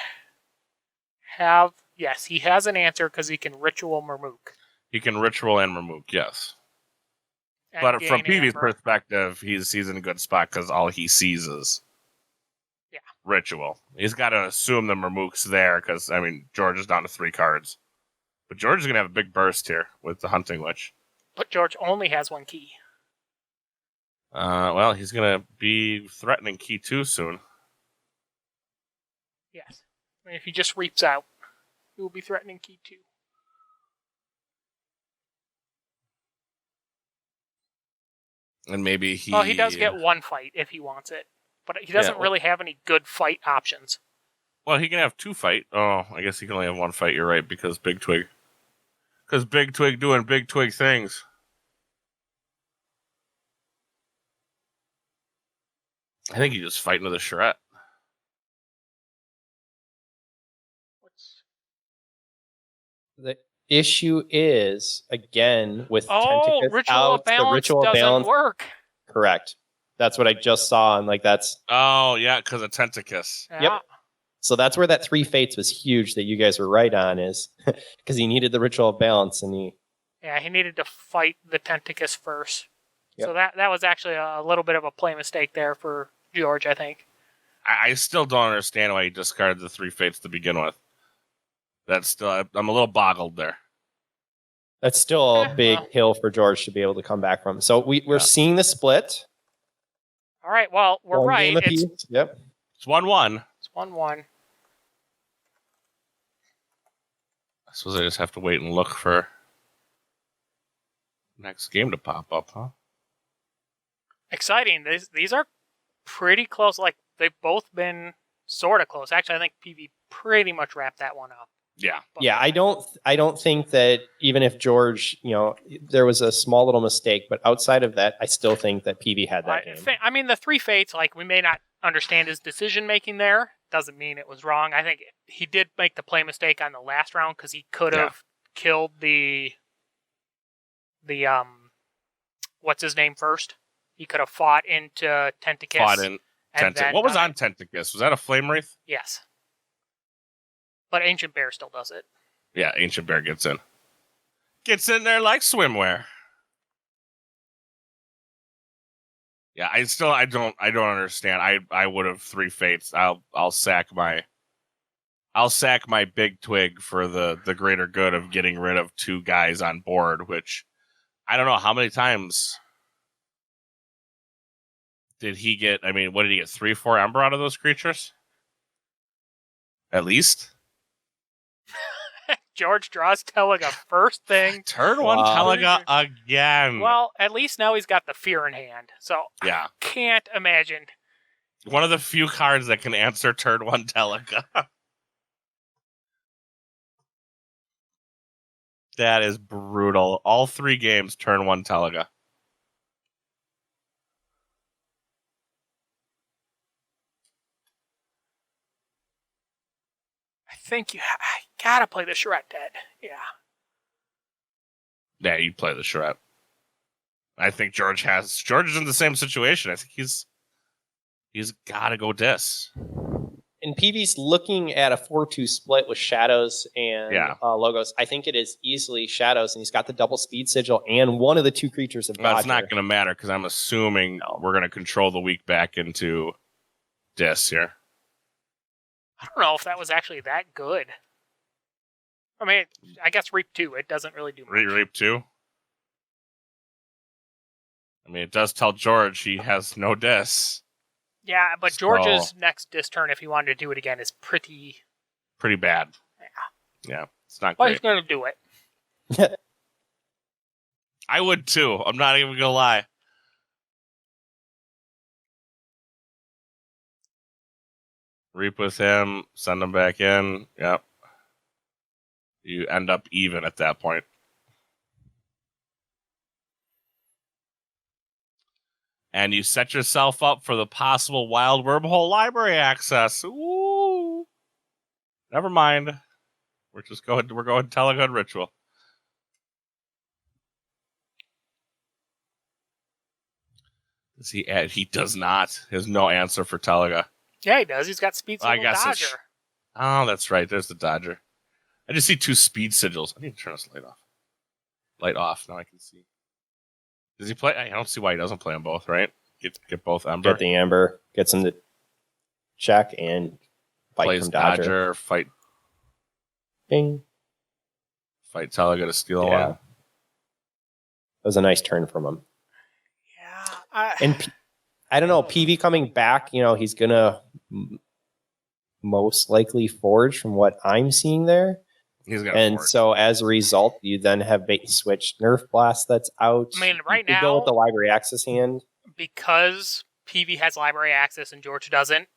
have... Yes, he has an answer because he can Ritual Murmook. He can Ritual and Murmook, yes. And But from gain PV's Æmber. perspective, he's in a good spot because all he sees is Ritual. He's got to assume the Murmook's there because, I mean, George is down to 3 cards. But George is going to have a big burst here with the Hunting Witch. But George only has 1 key. Well, he's going to be threatening key 2 soon. Yes. If he just reaps out, he will be threatening key 2. And maybe he... Well, he does get 1 fight if he wants it. But he doesn't really have any good fight options. Well, he can have 2 fight. Oh, I guess he can only have 1 fight. You're right, because Big Twig. Because Big Twig doing Big Twig things. I think he's just fighting with a charrette. The issue is, again, with Ritual of Balance the Ritual of doesn't Balance work. Correct. That's what I just saw, and that's... Oh, yeah, because of Tentacus. Yeah. Yep. So that's where that 3 fates was huge that you guys were right on, is because he needed the Ritual of Balance, and he needed to fight the Tentacus first. Yep. So that was actually a little bit of a play mistake there for George, I think. I still don't understand why he discarded the 3 fates to begin with. That's still... I'm a little boggled there. That's still a big hill for George to be able to come back from. So we're seeing the split. All right, well, we're One right. game apiece. Yep. It's 1-1. It's 1-1. I suppose I just have to wait and look for next game to pop up, huh? Exciting. These are pretty close. Like, they've both been sort of close. Actually, I think PV pretty much wrapped that one up. Yeah. Yeah, I don't think that even if George, there was a small little mistake, but outside of that, I still think that PV had that game. I mean, the 3 fates, like, we may not understand his decision making there. Doesn't mean it was wrong. I think he did make the play mistake on the last round because he could have killed the what's his name first. He could have fought into Tentacus. What was on Tentacus? Was that a Flame Wraith? Yes. But Ancient Bear still does it. Yeah, Ancient Bear gets in. Gets in there like swimwear. Yeah, I don't understand. I would have 3 fates. I'll sack my big twig for the greater good of getting rid of 2 guys on board, which I don't know how many times did he get. I mean, what did he get? 3, 4 Ember out of those creatures? At least. George draws Teliga first thing. Turn 1 Teliga again. Well, at least now he's got the fear in hand. So yeah. I can't imagine. One of the few cards that can answer turn 1 Teliga. That is brutal. All 3 games, turn 1 Teliga. I think I gotta play the Charette dead. Yeah. Yeah, you play the Charette. I think George is in the same situation. I think he's gotta go dis. And PV's looking at a 4-2 split with Shadows and Logos. I think it is easily Shadows, and he's got the double speed sigil and one of the 2 creatures of Dodger. That's not going to matter because I'm assuming we're going to control the weak back into dis here. I don't know if that was actually that good. I mean, I guess Reap 2, it doesn't really do much. Reap 2? I mean, it does tell George he has no dis. Yeah, but George's next dis turn, if he wanted to do it again, is pretty bad. Yeah, it's not great. But he's going to do it. I would too. I'm not even going to lie. Reap with him, send him back in. Yep. You end up even at that point. And you set yourself up for the possible wild wormhole library access. Ooh. Never mind. We're going Teliga Ritual. Does he add? He does not. He has no answer for Teliga. Yeah, he does. He's got speed sigil Dodger. Oh, that's right. There's the Dodger. I just see 2 speed sigils. I need to turn this light off. Light off. Now I can see. Does he play? I don't see why he doesn't play them both, right? Get both Ember. Get the Ember. Gets him to check and fight plays from Dodger. Fight. Bing. Fight Teliga to steal one. That was a nice turn from him. Yeah. And I don't know, PV coming back, he's going to most likely forge from what I'm seeing there. He's gonna and forge. So as a result, you then have bait and switch Nerf Blast that's out. I mean, right you now, go with the library access hand. Because PV has library access and George doesn't,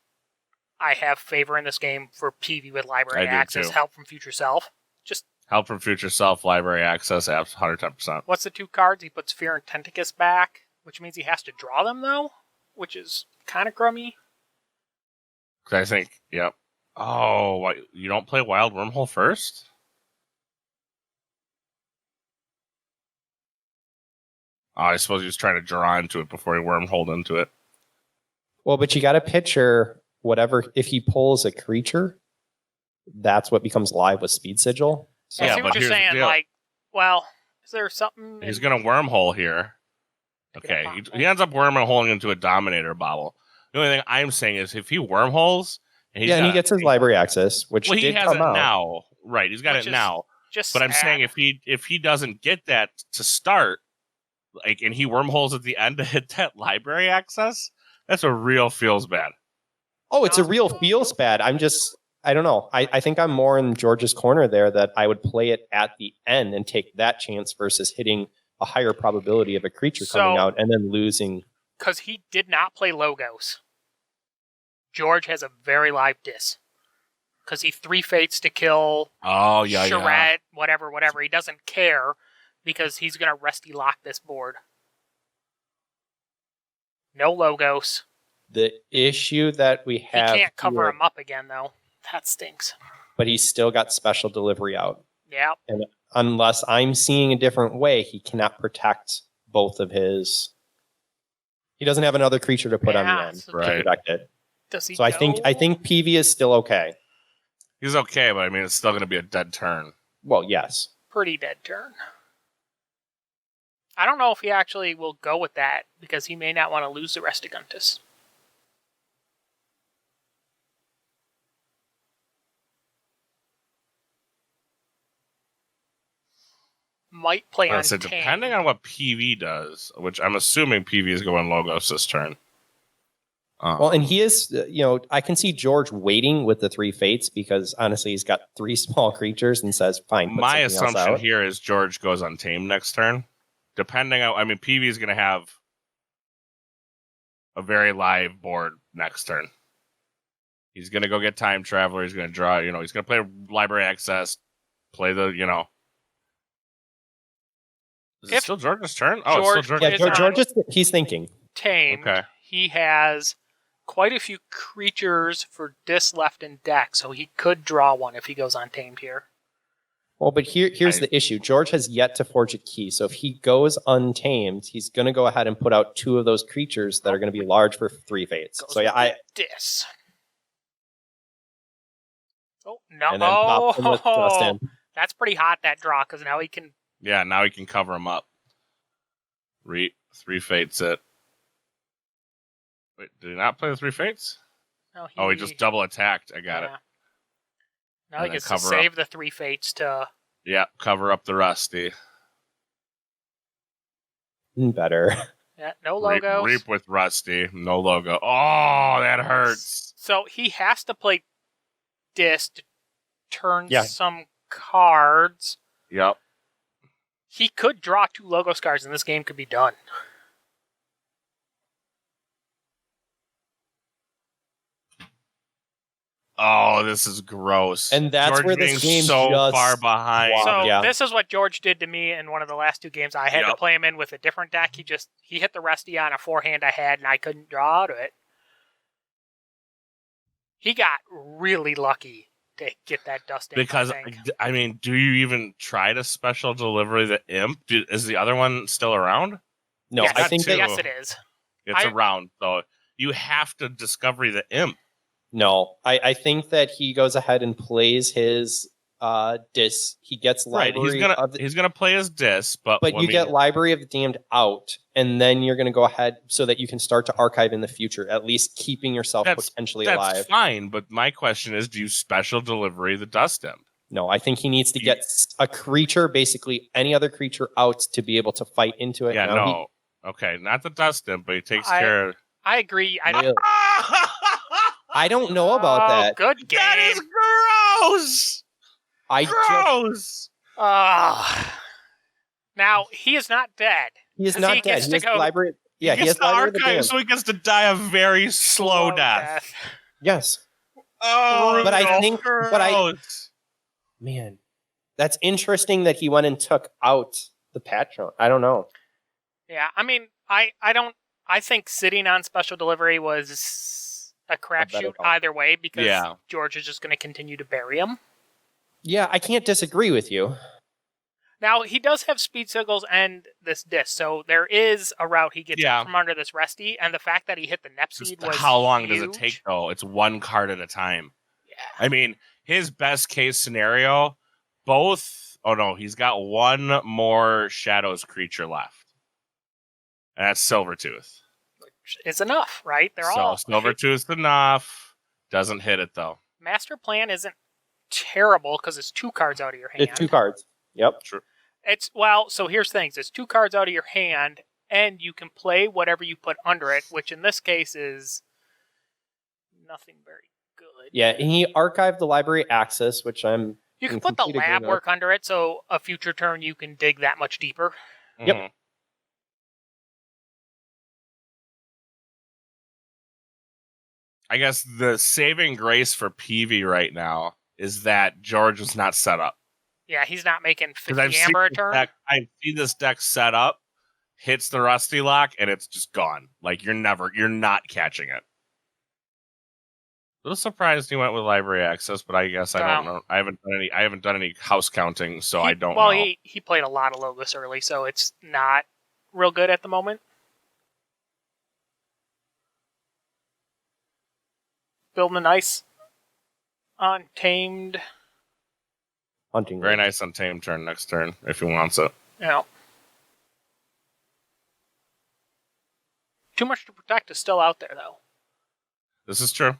I have favor in this game for PV with library access. Help from Future Self. Just help from Future Self, library access, 110%. What's the 2 cards? He puts Fear and Tentacus back, which means he has to draw them, though, which is kind of crummy. I think, yep. Oh, what, you don't play Wild Wormhole first? Oh, I suppose he was trying to draw into it before he wormholed into it. Well, but you got to picture whatever, if he pulls a creature, that's what becomes live with Speed Sigil. So I see what you're saying. Like, well, is there something? He's going to wormhole here. Okay, he ends up wormholing into a Dominator bobble. The only thing I'm saying is if he wormholes, and he gets his library access, which he has come it out. Now, right? He's got it now. But I'm saying if he doesn't get that to start, like, and he wormholes at the end to hit that library access, that's a real feels bad. Oh, it's a real feels bad. I don't know. I think I'm more in George's corner there that I would play it at the end and take that chance versus hitting a higher probability of a creature coming out and then losing. Because he did not play Logos. George has a very live dis. because he 3 fates to kill Oh, yeah, Charette, whatever. He doesn't care because he's going to Rusty lock this board. No Logos. The issue that we He have can't cover here, him up again, though. That stinks. but he's still got special delivery out. Yeah. And unless I'm seeing a different way, he cannot protect both of his. He doesn't have another creature to put on the end so to Right. protect it. Does he So I think PV is still okay. He's okay, but I mean, it's still going to be a dead turn. Well, yes. Pretty dead turn. I don't know if he actually will go with that, because he may not want to lose the rest of Guntus. Might play on So Tame. depending on what PV does, which I'm assuming PV is going Logos this turn. Well, and he is, I can see George waiting with the 3 fates because honestly, he's got 3 small creatures and says, fine. Put my something else assumption out. here is George goes Untamed next turn. Depending on, I mean, PV is going to have a very live board next turn. He's going to go get Time Traveler. He's going to draw, he's going to play Library Access, play the, Is it still George's turn? Oh, it's still George's Yeah, turn. George he's thinking. Tamed. Okay. He has quite a few creatures for Dis left in deck, so he could draw one if he goes Untamed here. Well, but here's the issue. George has yet to forge a key. So if he goes Untamed, he's going to go ahead and put out 2 of those creatures that are going to be large for 3 fates. Goes So yeah, Dis. Oh, no. and then pop him with Dustin. That's pretty hot, that draw, because now he can... Yeah, now he can cover him up. 3 fates it. Wait, did he not play the 3 fates? No, he just double attacked. I got it. Now And he then gets to cover save the 3 fates to... Yeah, cover up the Rusty. Better. Yeah, no Logos. Reap with Rusty. No logo. Oh, that hurts. So he has to play Dis to turn Yeah. some cards. Yep. He could draw 2 Logos cards and this game could be done. Oh, this is gross. And that's George where this being game so just far behind. Wow. So Yeah. this is what George did to me in one of the last 2 games. I had to Yep. play him in with a different deck. He hit the Rusty on a 4-hand I had and I couldn't draw out of it. He got really lucky to get that dust in. Because, I mean, do you even try to special delivery the Imp? Is the other one still around? No, yes, I think that yes, it is. It's around, so you have to discover the Imp. no. I think that he goes ahead and plays his Dis. He gets Right, library he's gonna play his Dis, but you get Library of the Damned out, and then you're going to go ahead so that you can start to archive in the future, at least keeping yourself potentially that's alive. fine, but my question is, do you special delivery the Dust Imp? No, I think he needs to get a creature, basically any other creature out to be able to fight into it. Yeah, Now no. Okay, not the Dust Imp, but he takes care of... I agree. I don't know about that. Good game. That is gross! Gross! Now, he is not dead. He is not dead. Gets He to has go library. Yeah, he he has gets to library of the archive, Damned. so he gets to die a very slow death. Yes. Oh, But I no, think- gross. but I- Man, that's interesting that he went and took out the Patron. I don't know. Yeah, I mean, I think sitting on special delivery was a crapshoot call. either way because Yeah. George is just going to continue to bury him. Yeah, I can't disagree with you. Now, he does have speed signals and this disc, so there is a route he gets out from under this Rusty, and the fact that he hit the Nepseed was How long huge. does it take, though? It's 1 card at a time. Yeah. I mean, his best case scenario, both... Oh, no, he's got 1 more Shadows creature left. And that's Silvertooth. Which is enough, right? They're So all... Silvertooth's enough. Doesn't hit it, though. Master Plan isn't terrible because it's 2 cards out of your hand. It's 2 cards. Yep. True. So here's things. It's 2 cards out of your hand, and you can play whatever you put under it, which in this case is nothing very good. Yeah, and he archived the library access, which I'm... You can in put the complete lab agreement. work under it, so a future turn you can dig that much deeper. Yep. Mhm. I guess the saving grace for PV right now is that George was not set up. Yeah, he's not making Because 50 Amber a turn. I've seen this deck set up, hits the Rusty Lock, and it's just gone. Like you're not catching it. A little surprised he went with library access, but I guess I don't know. I haven't done any house counting, so I don't know. Well, he played a lot of Logos early, so it's not real good at the moment. Building a nice untamed hunting. Very nice untamed turn next turn if he wants it. Yeah. Too much to protect is still out there, though. This is true.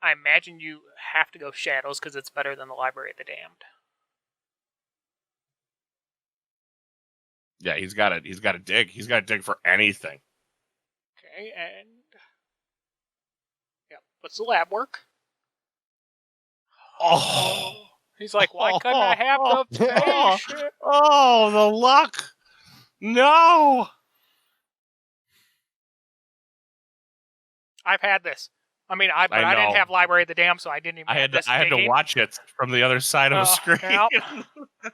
I imagine you have to go Shadows because it's better than the Library of the Damned. Yeah, he's got to dig. He's got to dig for anything. Okay, and yeah, what's the lab work? Oh, he's like, why couldn't I have the patient? Oh, the luck! No, I've had this. I mean, I didn't have Library of the Damned, so I didn't even. I had to watch it from the other side of the screen. Yeah.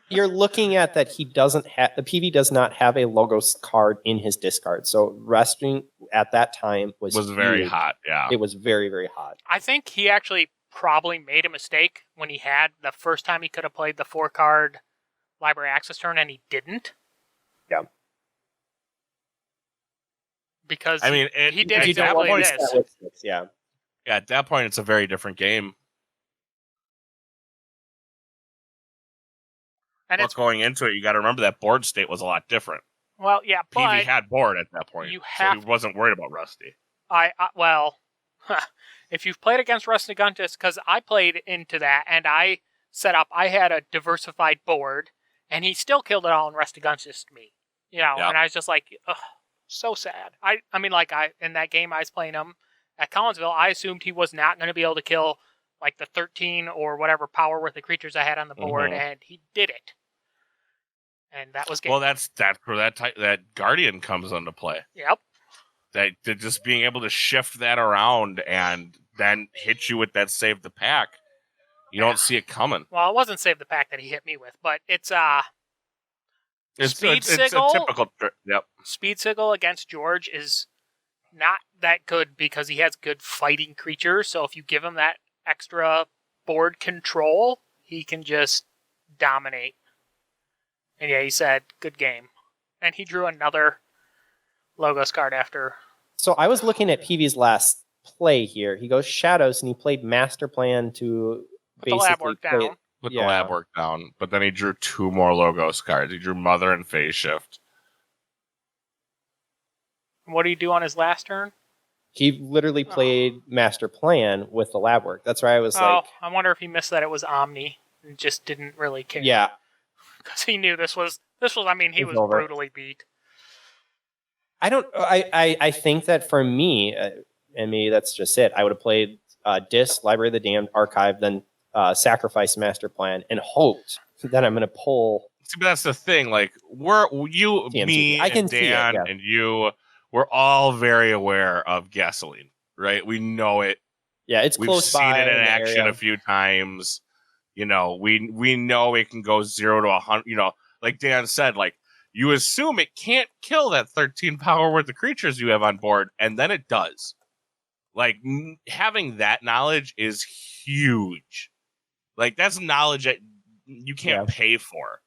You're looking at that he doesn't have the PV does not have a Logos card in his discard, so resting at that time was very huge. hot. Yeah, it was very, very hot. I think he actually probably made a mistake when he had the first time he could have played the 4-card Library Access turn, and he didn't. Yeah. Because I mean, he did exactly this. Yeah. Yeah, at that point, it's a very different game. And it's going into it, you got to remember that board state was a lot different. Well, yeah, but PV had board at that point, so he wasn't worried about Rusty. If you've played against Rusty Guntis, because I played into that, and I set up, I had a diversified board, and he still killed it all in Rusty Guntis to me. You know, and I was just like, ugh, so sad. I mean, in that game I was playing him at Collinsville, I assumed he was not going to be able to kill like the 13 or whatever power worth of creatures I had on the board, and he did it. And that was game. Well, that's where that Guardian comes into play. Yep. That just being able to shift that around and then hit you with that save the pack. You don't see it coming. Well, it wasn't save the pack that he hit me with, but it's Speed Sigil. It's a typical. Yep. Speed Sigil against George is not that good because he has good fighting creatures. So if you give him that extra board control, he can just dominate. And yeah, he said, good game. And he drew another Logos card after. So I was looking at PV's last play here. He goes Shadows, and he played Master Plan to put the lab work down. Put the lab work down. But then he drew 2 more Logos cards. He drew Mother and Phase Shift. What did he do on his last turn? He literally played Master Plan with the lab work. That's why I was like... I wonder if he missed that it was Omni and just didn't really care. Yeah. Because he knew this was I mean, he was over. Brutally beat. I think that for me, and maybe that's just it, I would have played Disc, Library of the Damned, Archive, then Sacrifice Master Plan, and hoped that I'm going to pull... See, but that's the thing. Like, me, and Dan, and you... We're all very aware of Gasoline, right? We know it. Yeah, it's close by. We've seen it in action a few times. You know, we know it can go 0 to 100. You know, like Dan said, like you assume it can't kill that 13 power worth of creatures you have on board, and then it does. Like having that knowledge is huge. Like that's knowledge that you can't pay for.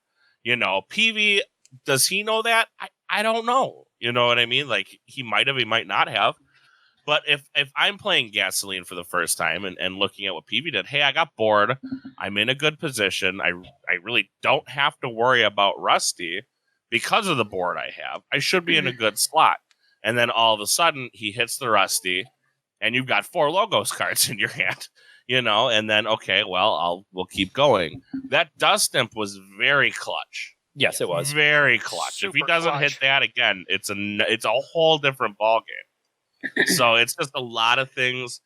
You know, PV, does he know that? I don't know. You know what I mean? Like he might have, he might not have. But if I'm playing Gasoline for the first time and looking at what PV did, hey, I got bored. I'm in a good position. I really don't have to worry about Rusty because of the board I have. I should be in a good slot. And then all of a sudden he hits the Rusty and you've got 4 Logos cards in your hand. You know, and then okay, well, we'll keep going. That Dust Imp was very clutch. Yes, it was very clutch. If he doesn't hit that again, it's a whole different ball game. So it's just a lot of things.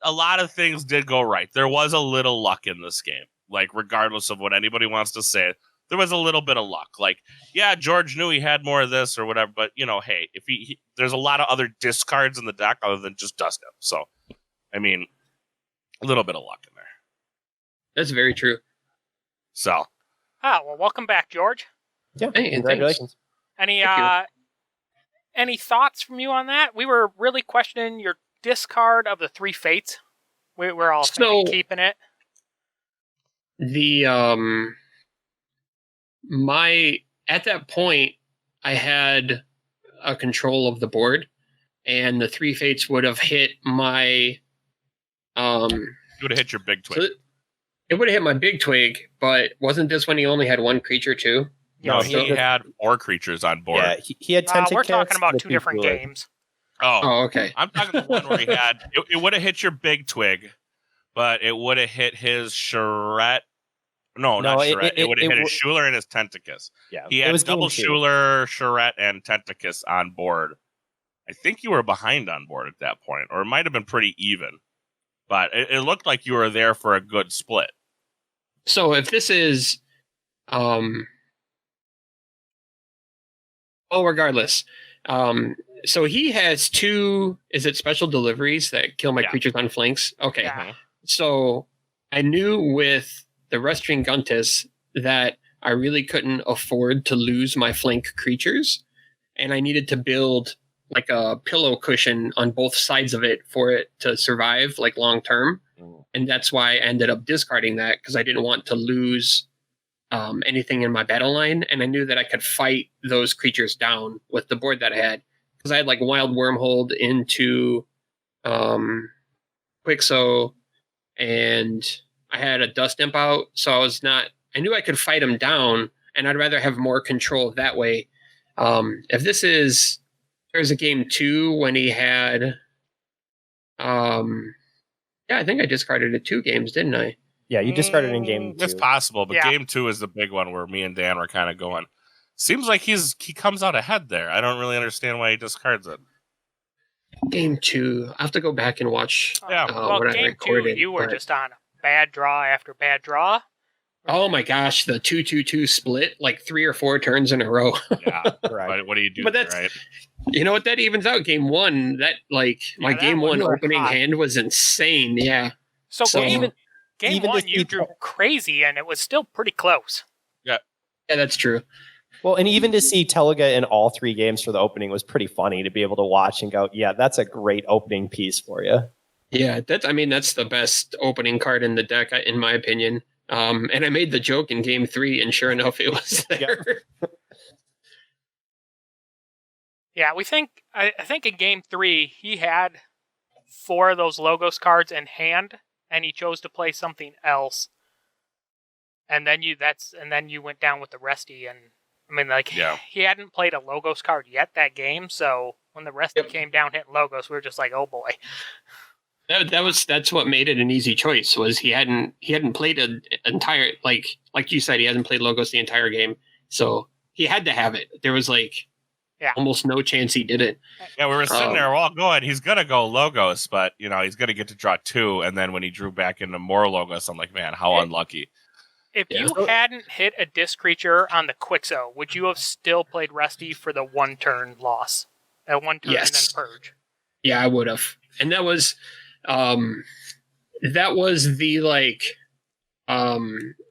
A lot of things did go right. There was a little luck in this game. Like regardless of what anybody wants to say, there was a little bit of luck. Like, yeah, George knew he had more of this or whatever, but hey, if there's a lot of other discards in the deck other than just Dust Imp. So, I mean, a little bit of luck in there. That's very true. So. Well, welcome back, George. Yeah, hey, congratulations. Any thoughts from you on that? We were really questioning your discard of the 3 Fates. We're all keeping it. At that point, I had a control of the board, and the 3 Fates would have hit my. You would have hit your big twig. It would have hit my big twig, but wasn't this when he only had 1 creature too? No, he had 4 creatures on board. Yeah, he had Tentacus. We're talking about 2 different games. Oh, okay. I'm talking the one where he had. It would have hit your big twig, but it would have hit his Charette. No, not Charette. It would have hit his Schuler and his Tentacus. Yeah, he had double Schuler, Charette, and Tentacus on board. I think you were behind on board at that point, or it might have been pretty even. But it looked like you were there for a good split. So if this is, regardless, so he has 2. Is it special deliveries that kill my creatures on flanks? Okay, So I knew with the Restring Guntus that I really couldn't afford to lose my flank creatures, and I needed to build like a pillow cushion on both sides of it for it to survive like long term. And that's why I ended up discarding that, because I didn't want to lose anything in my battle line. And I knew that I could fight those creatures down with the board that I had, because I had like Wild Wormhold into Quixo, and I had a Dust Imp out. So I knew I could fight them down, and I'd rather have more control that way. If this is, there's a game 2 when he had, I think I discarded it 2 games, didn't I? Yeah, you discarded in game 2. It's possible, but game 2 is the big one where me and Dan were kind of going. Seems like he comes out ahead there. I don't really understand why he discards it. Game 2. I have to go back and watch. Well, game 2, you were just on bad draw after bad draw. Oh my gosh, the 2-2-2 split like 3 or 4 turns in a row. Yeah, right. What do you do? But that's right. You know what? That evens out game 1. That my game 1 opening hand was insane. Yeah. So game 1, you drew crazy, and it was still pretty close. Yeah. Yeah, that's true. Well, and even to see Telega in all 3 games for the opening was pretty funny to be able to watch and go, yeah, that's a great opening piece for you. Yeah, that's the best opening card in the deck, in my opinion. And I made the joke in game 3, and sure enough, it was there. Yeah, I think in game 3 he had 4 of those Logos cards in hand, and he chose to play something else. And then you went down with the Resty, and I mean, he hadn't played a Logos card yet that game, so when the Resty came down hitting Logos, we were just like, oh boy. That's what made it an easy choice, was he hadn't played an entire, like you said, he hasn't played Logos the entire game, so he had to have it. There was almost no chance he did it. Yeah, we were sitting there all going, he's gonna go Logos, but he's gonna get to draw 2, and then when he drew back into more Logos, I'm like, man, how unlucky. If you hadn't hit a disc creature on the Quixo, would you have still played Resty for the 1 turn loss? 1 turn and then purge? Yeah, I would have. And that was the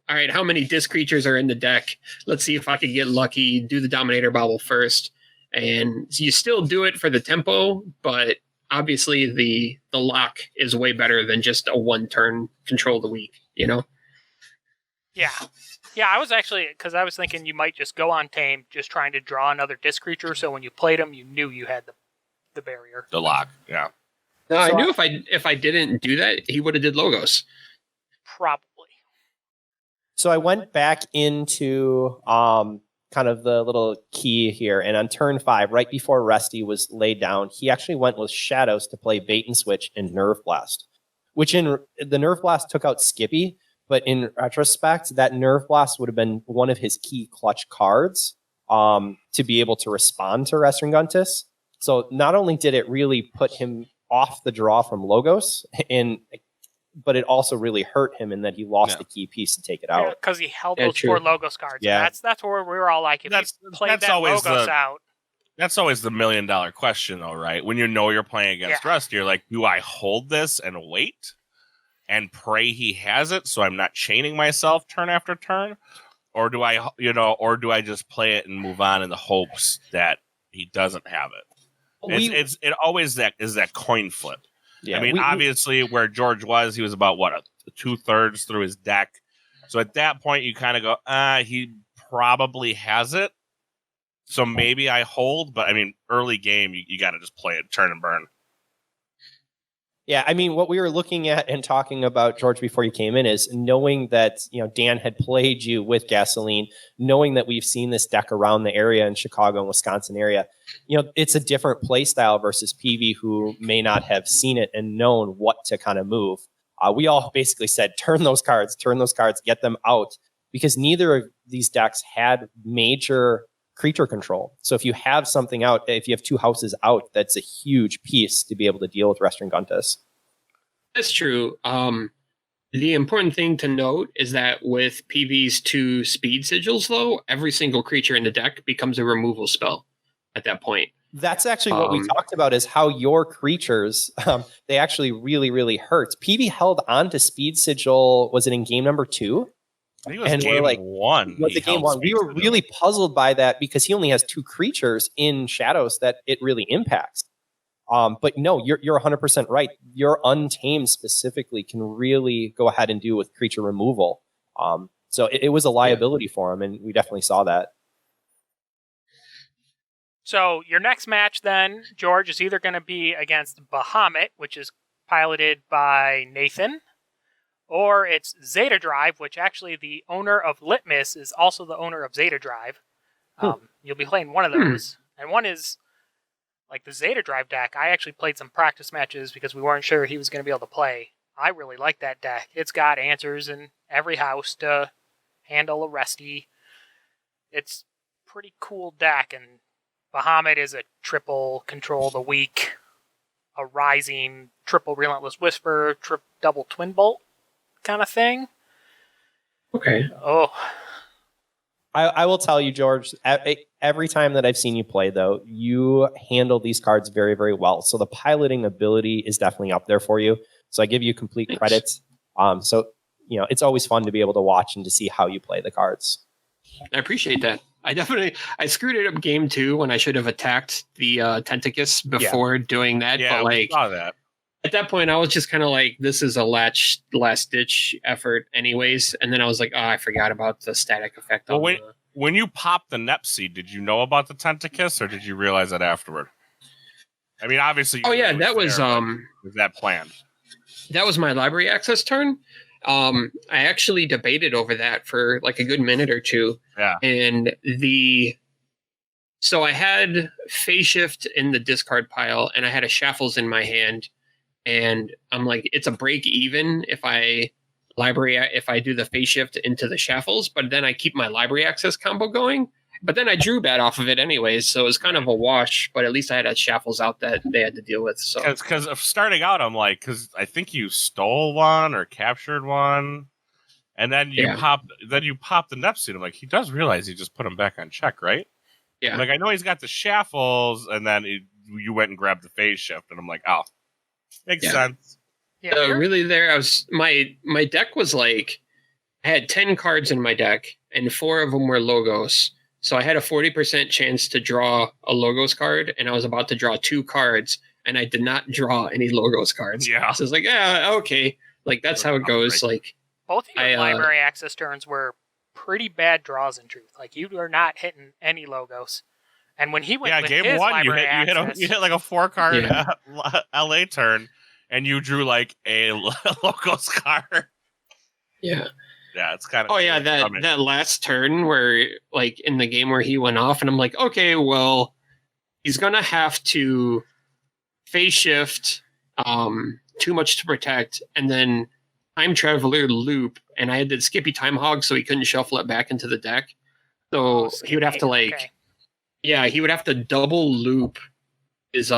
all right, how many disc creatures are in the deck? Let's see if I could get lucky, do the Dominator Bobble first. And you still do it for the tempo, but obviously the lock is way better than just a 1 turn control of the week, Yeah. Yeah, I was actually, because I was thinking you might just go on Tame, just trying to draw another disc creature, so when you played him, you knew you had the barrier. The lock, yeah. No, so I knew if I didn't do that, he would have did Logos. Probably. So I went back into kind of the little key here, and on turn 5, right before Resty was laid down, he actually went with Shadows to play Bait and Switch and Nerve Blast, which in the Nerve Blast took out Skippy, but in retrospect, that Nerve Blast would have been one of his key clutch cards to be able to respond to Restring Guntus. So not only did it really put him off the draw from Logos, and but it also really hurt him in that he lost the key piece to take it out. Because he held those 4 Logos cards. Yeah. That's where we were all like, if he played that Logos out. That's always the $1 million question, though, right? When you know you're playing against Rusty, you're like, do I hold this and wait and pray he has it so I'm not chaining myself turn after turn? Or do I just play it and move on in the hopes that he doesn't have it? It always is that coin flip. Yeah, I mean, obviously, where George was, he was about, 2/3 through his deck. So at that point, you kind of go, he probably has it. So maybe I hold. But, I mean, early game, you got to just play it, turn and burn. Yeah, I mean, what we were looking at and talking about, George, before you came in is knowing that, Dan had played you with Gasoline, knowing that we've seen this deck around the area in Chicago and Wisconsin area. It's a different play style versus PV, who may not have seen it and known what to kind of move. We all basically said, turn those cards, get them out, because neither of these decks had major creature control. So if you have something out, if you have 2 houses out, that's a huge piece to be able to deal with Restring Guntus. That's true. The important thing to note is that with PV's 2 speed sigils, though, every single creature in the deck becomes a removal spell at that point. That's actually what we talked about, is how your creatures, they actually really, really hurt. PV held on to speed sigil, was it in game number 2? I think it was game 1. Was it game 1? We were really puzzled by that because he only has 2 creatures in Shadows that it really impacts. But no, you're 100% right. Your Untamed specifically can really go ahead and do with creature removal. So it was a liability for him, and we definitely saw that. So your next match then, George, is either going to be against Bahamut, which is piloted by Nathan, or it's Zeta Drive, which actually the owner of Litmus is also the owner of Zeta Drive. You'll be playing one of those. And one is, like the Zeta Drive deck, I actually played some practice matches because we weren't sure he was going to be able to play. I really like that deck. It's got answers in every house to handle a Resty. It's pretty cool deck, and Bahamut is a triple Control the Weak, a Rising, triple Relentless Whisper, double Twin Bolt kind of thing. Okay. Oh. I will tell you, George, every time that I've seen you play, though, you handle these cards very, very well. So the piloting ability is definitely up there for you. So I give you complete credit. So, it's always fun to be able to watch and to see how you play the cards. I appreciate that. I screwed it up game 2 when I should have attacked the Tentacus before doing that. Yeah, but we saw that. At that point, I was just kind of like, this is a last-ditch effort anyways. And then I was like, I forgot about the static effect. When you popped the Nep Seed, did you know about the Tentacus, or did you realize that afterward? I mean, obviously... that was... was that planned? That was my library access turn. I actually debated over that for like a good minute or 2. Yeah. And so I had Phase Shift in the discard pile, and I had a Shaffles in my hand. And I'm like, it's a break even if I do the Phase Shift into the Shaffles, but then I keep my library access combo going. But then I drew bad off of it anyways, so it was kind of a wash. But at least I had a Shaffles out that they had to deal with. So because starting out, I'm like, because I think you stole one or captured one, and then you pop the Neptune. I'm like, he does realize he just put him back on check, right? Yeah. I'm like, I know he's got the Shaffles, and then you went and grabbed the Phase Shift, and I'm like, oh, makes sense. Yeah, really, there I was. My deck was like, I had 10 cards in my deck, and 4 of them were logos. So I had a 40% chance to draw a logos card, and I was about to draw 2 cards, and I did not draw any logos cards. Yeah. So I was like, okay. Like, that's how it goes. Like, both of your library access turns were pretty bad draws, in truth. Like, you were not hitting any logos. And when he went with game his 1, library you hit like a 4-card LA turn, and you drew like a logos card. Yeah. Yeah, it's kind of... Oh, yeah, that last turn where, like, in the game where he went off, and I'm like, okay, well, he's going to have to Phase Shift, Too Much to Protect, and then Time Traveler loop, and I did Skippy Time Hog, so he couldn't shuffle it back into the deck. So he would have to, like... Yeah, he would have to double loop his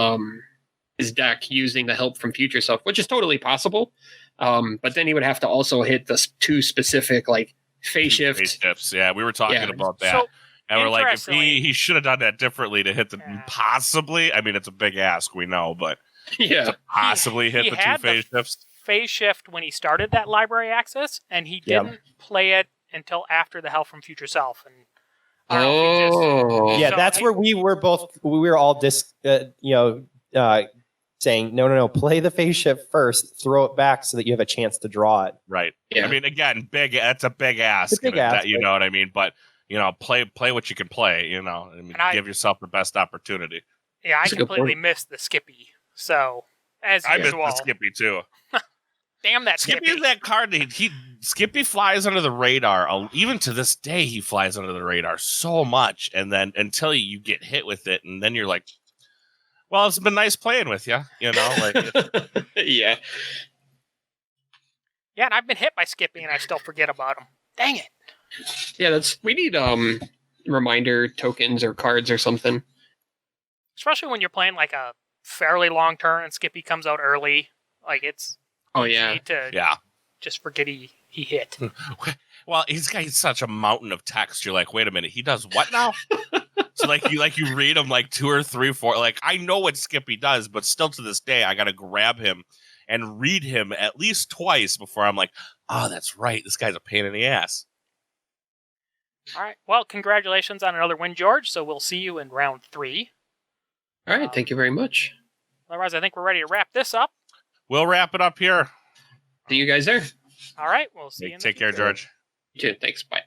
deck using the help from Future Self, which is totally possible. But then he would have to also hit the two specific like phase shift. Phase shifts. Yeah, we were talking about that. So, and we're like, if interestingly- he should have done that differently to hit the possibly. I mean, it's a big ask, we know, but Yeah. to possibly hit he the had two phase shifts. Phase shift when he started that library access, and he didn't play it until after the Hell from Future Self. And I don't know if he just- Yeah, So that's where we were all saying, no, play the phase shift first, throw it back so that you have a chance to draw it. Right. Yeah. I mean, again, that's a big ask. It's a big ask, you know what I mean? But, play what you can play, I mean, give yourself the best opportunity. Yeah, I That's a good completely point. missed the Skippy. So, as I missed usual. the Skippy, too. Damn that Skippy Skippy. is that card. Skippy flies under the radar. Even to this day, he flies under the radar so much. And then until you get hit with it, and then you're like, well, it's been nice playing with you, like Yeah. Yeah, and I've been hit by Skippy, and I still forget about him. Dang it. Yeah, we need reminder tokens or cards or something. Especially when you're playing like a fairly long turn and Skippy comes out early. Like, it's easy to just forget he hit. Well, he's got such a mountain of text. You're like, wait a minute, he does what now? So you read him like 2 or 3, 4. Like, I know what Skippy does, but still to this day, I got to grab him and read him at least twice before I'm like, oh, that's right. This guy's a pain in the ass. All right. Well, congratulations on another win, George. So we'll see you in round 3. All right. Thank you very much. Otherwise, I think we're ready to wrap this up. We'll wrap it up here. See you guys there. All right. We'll see you in the Take care, future. George. You too. Thanks. Bye.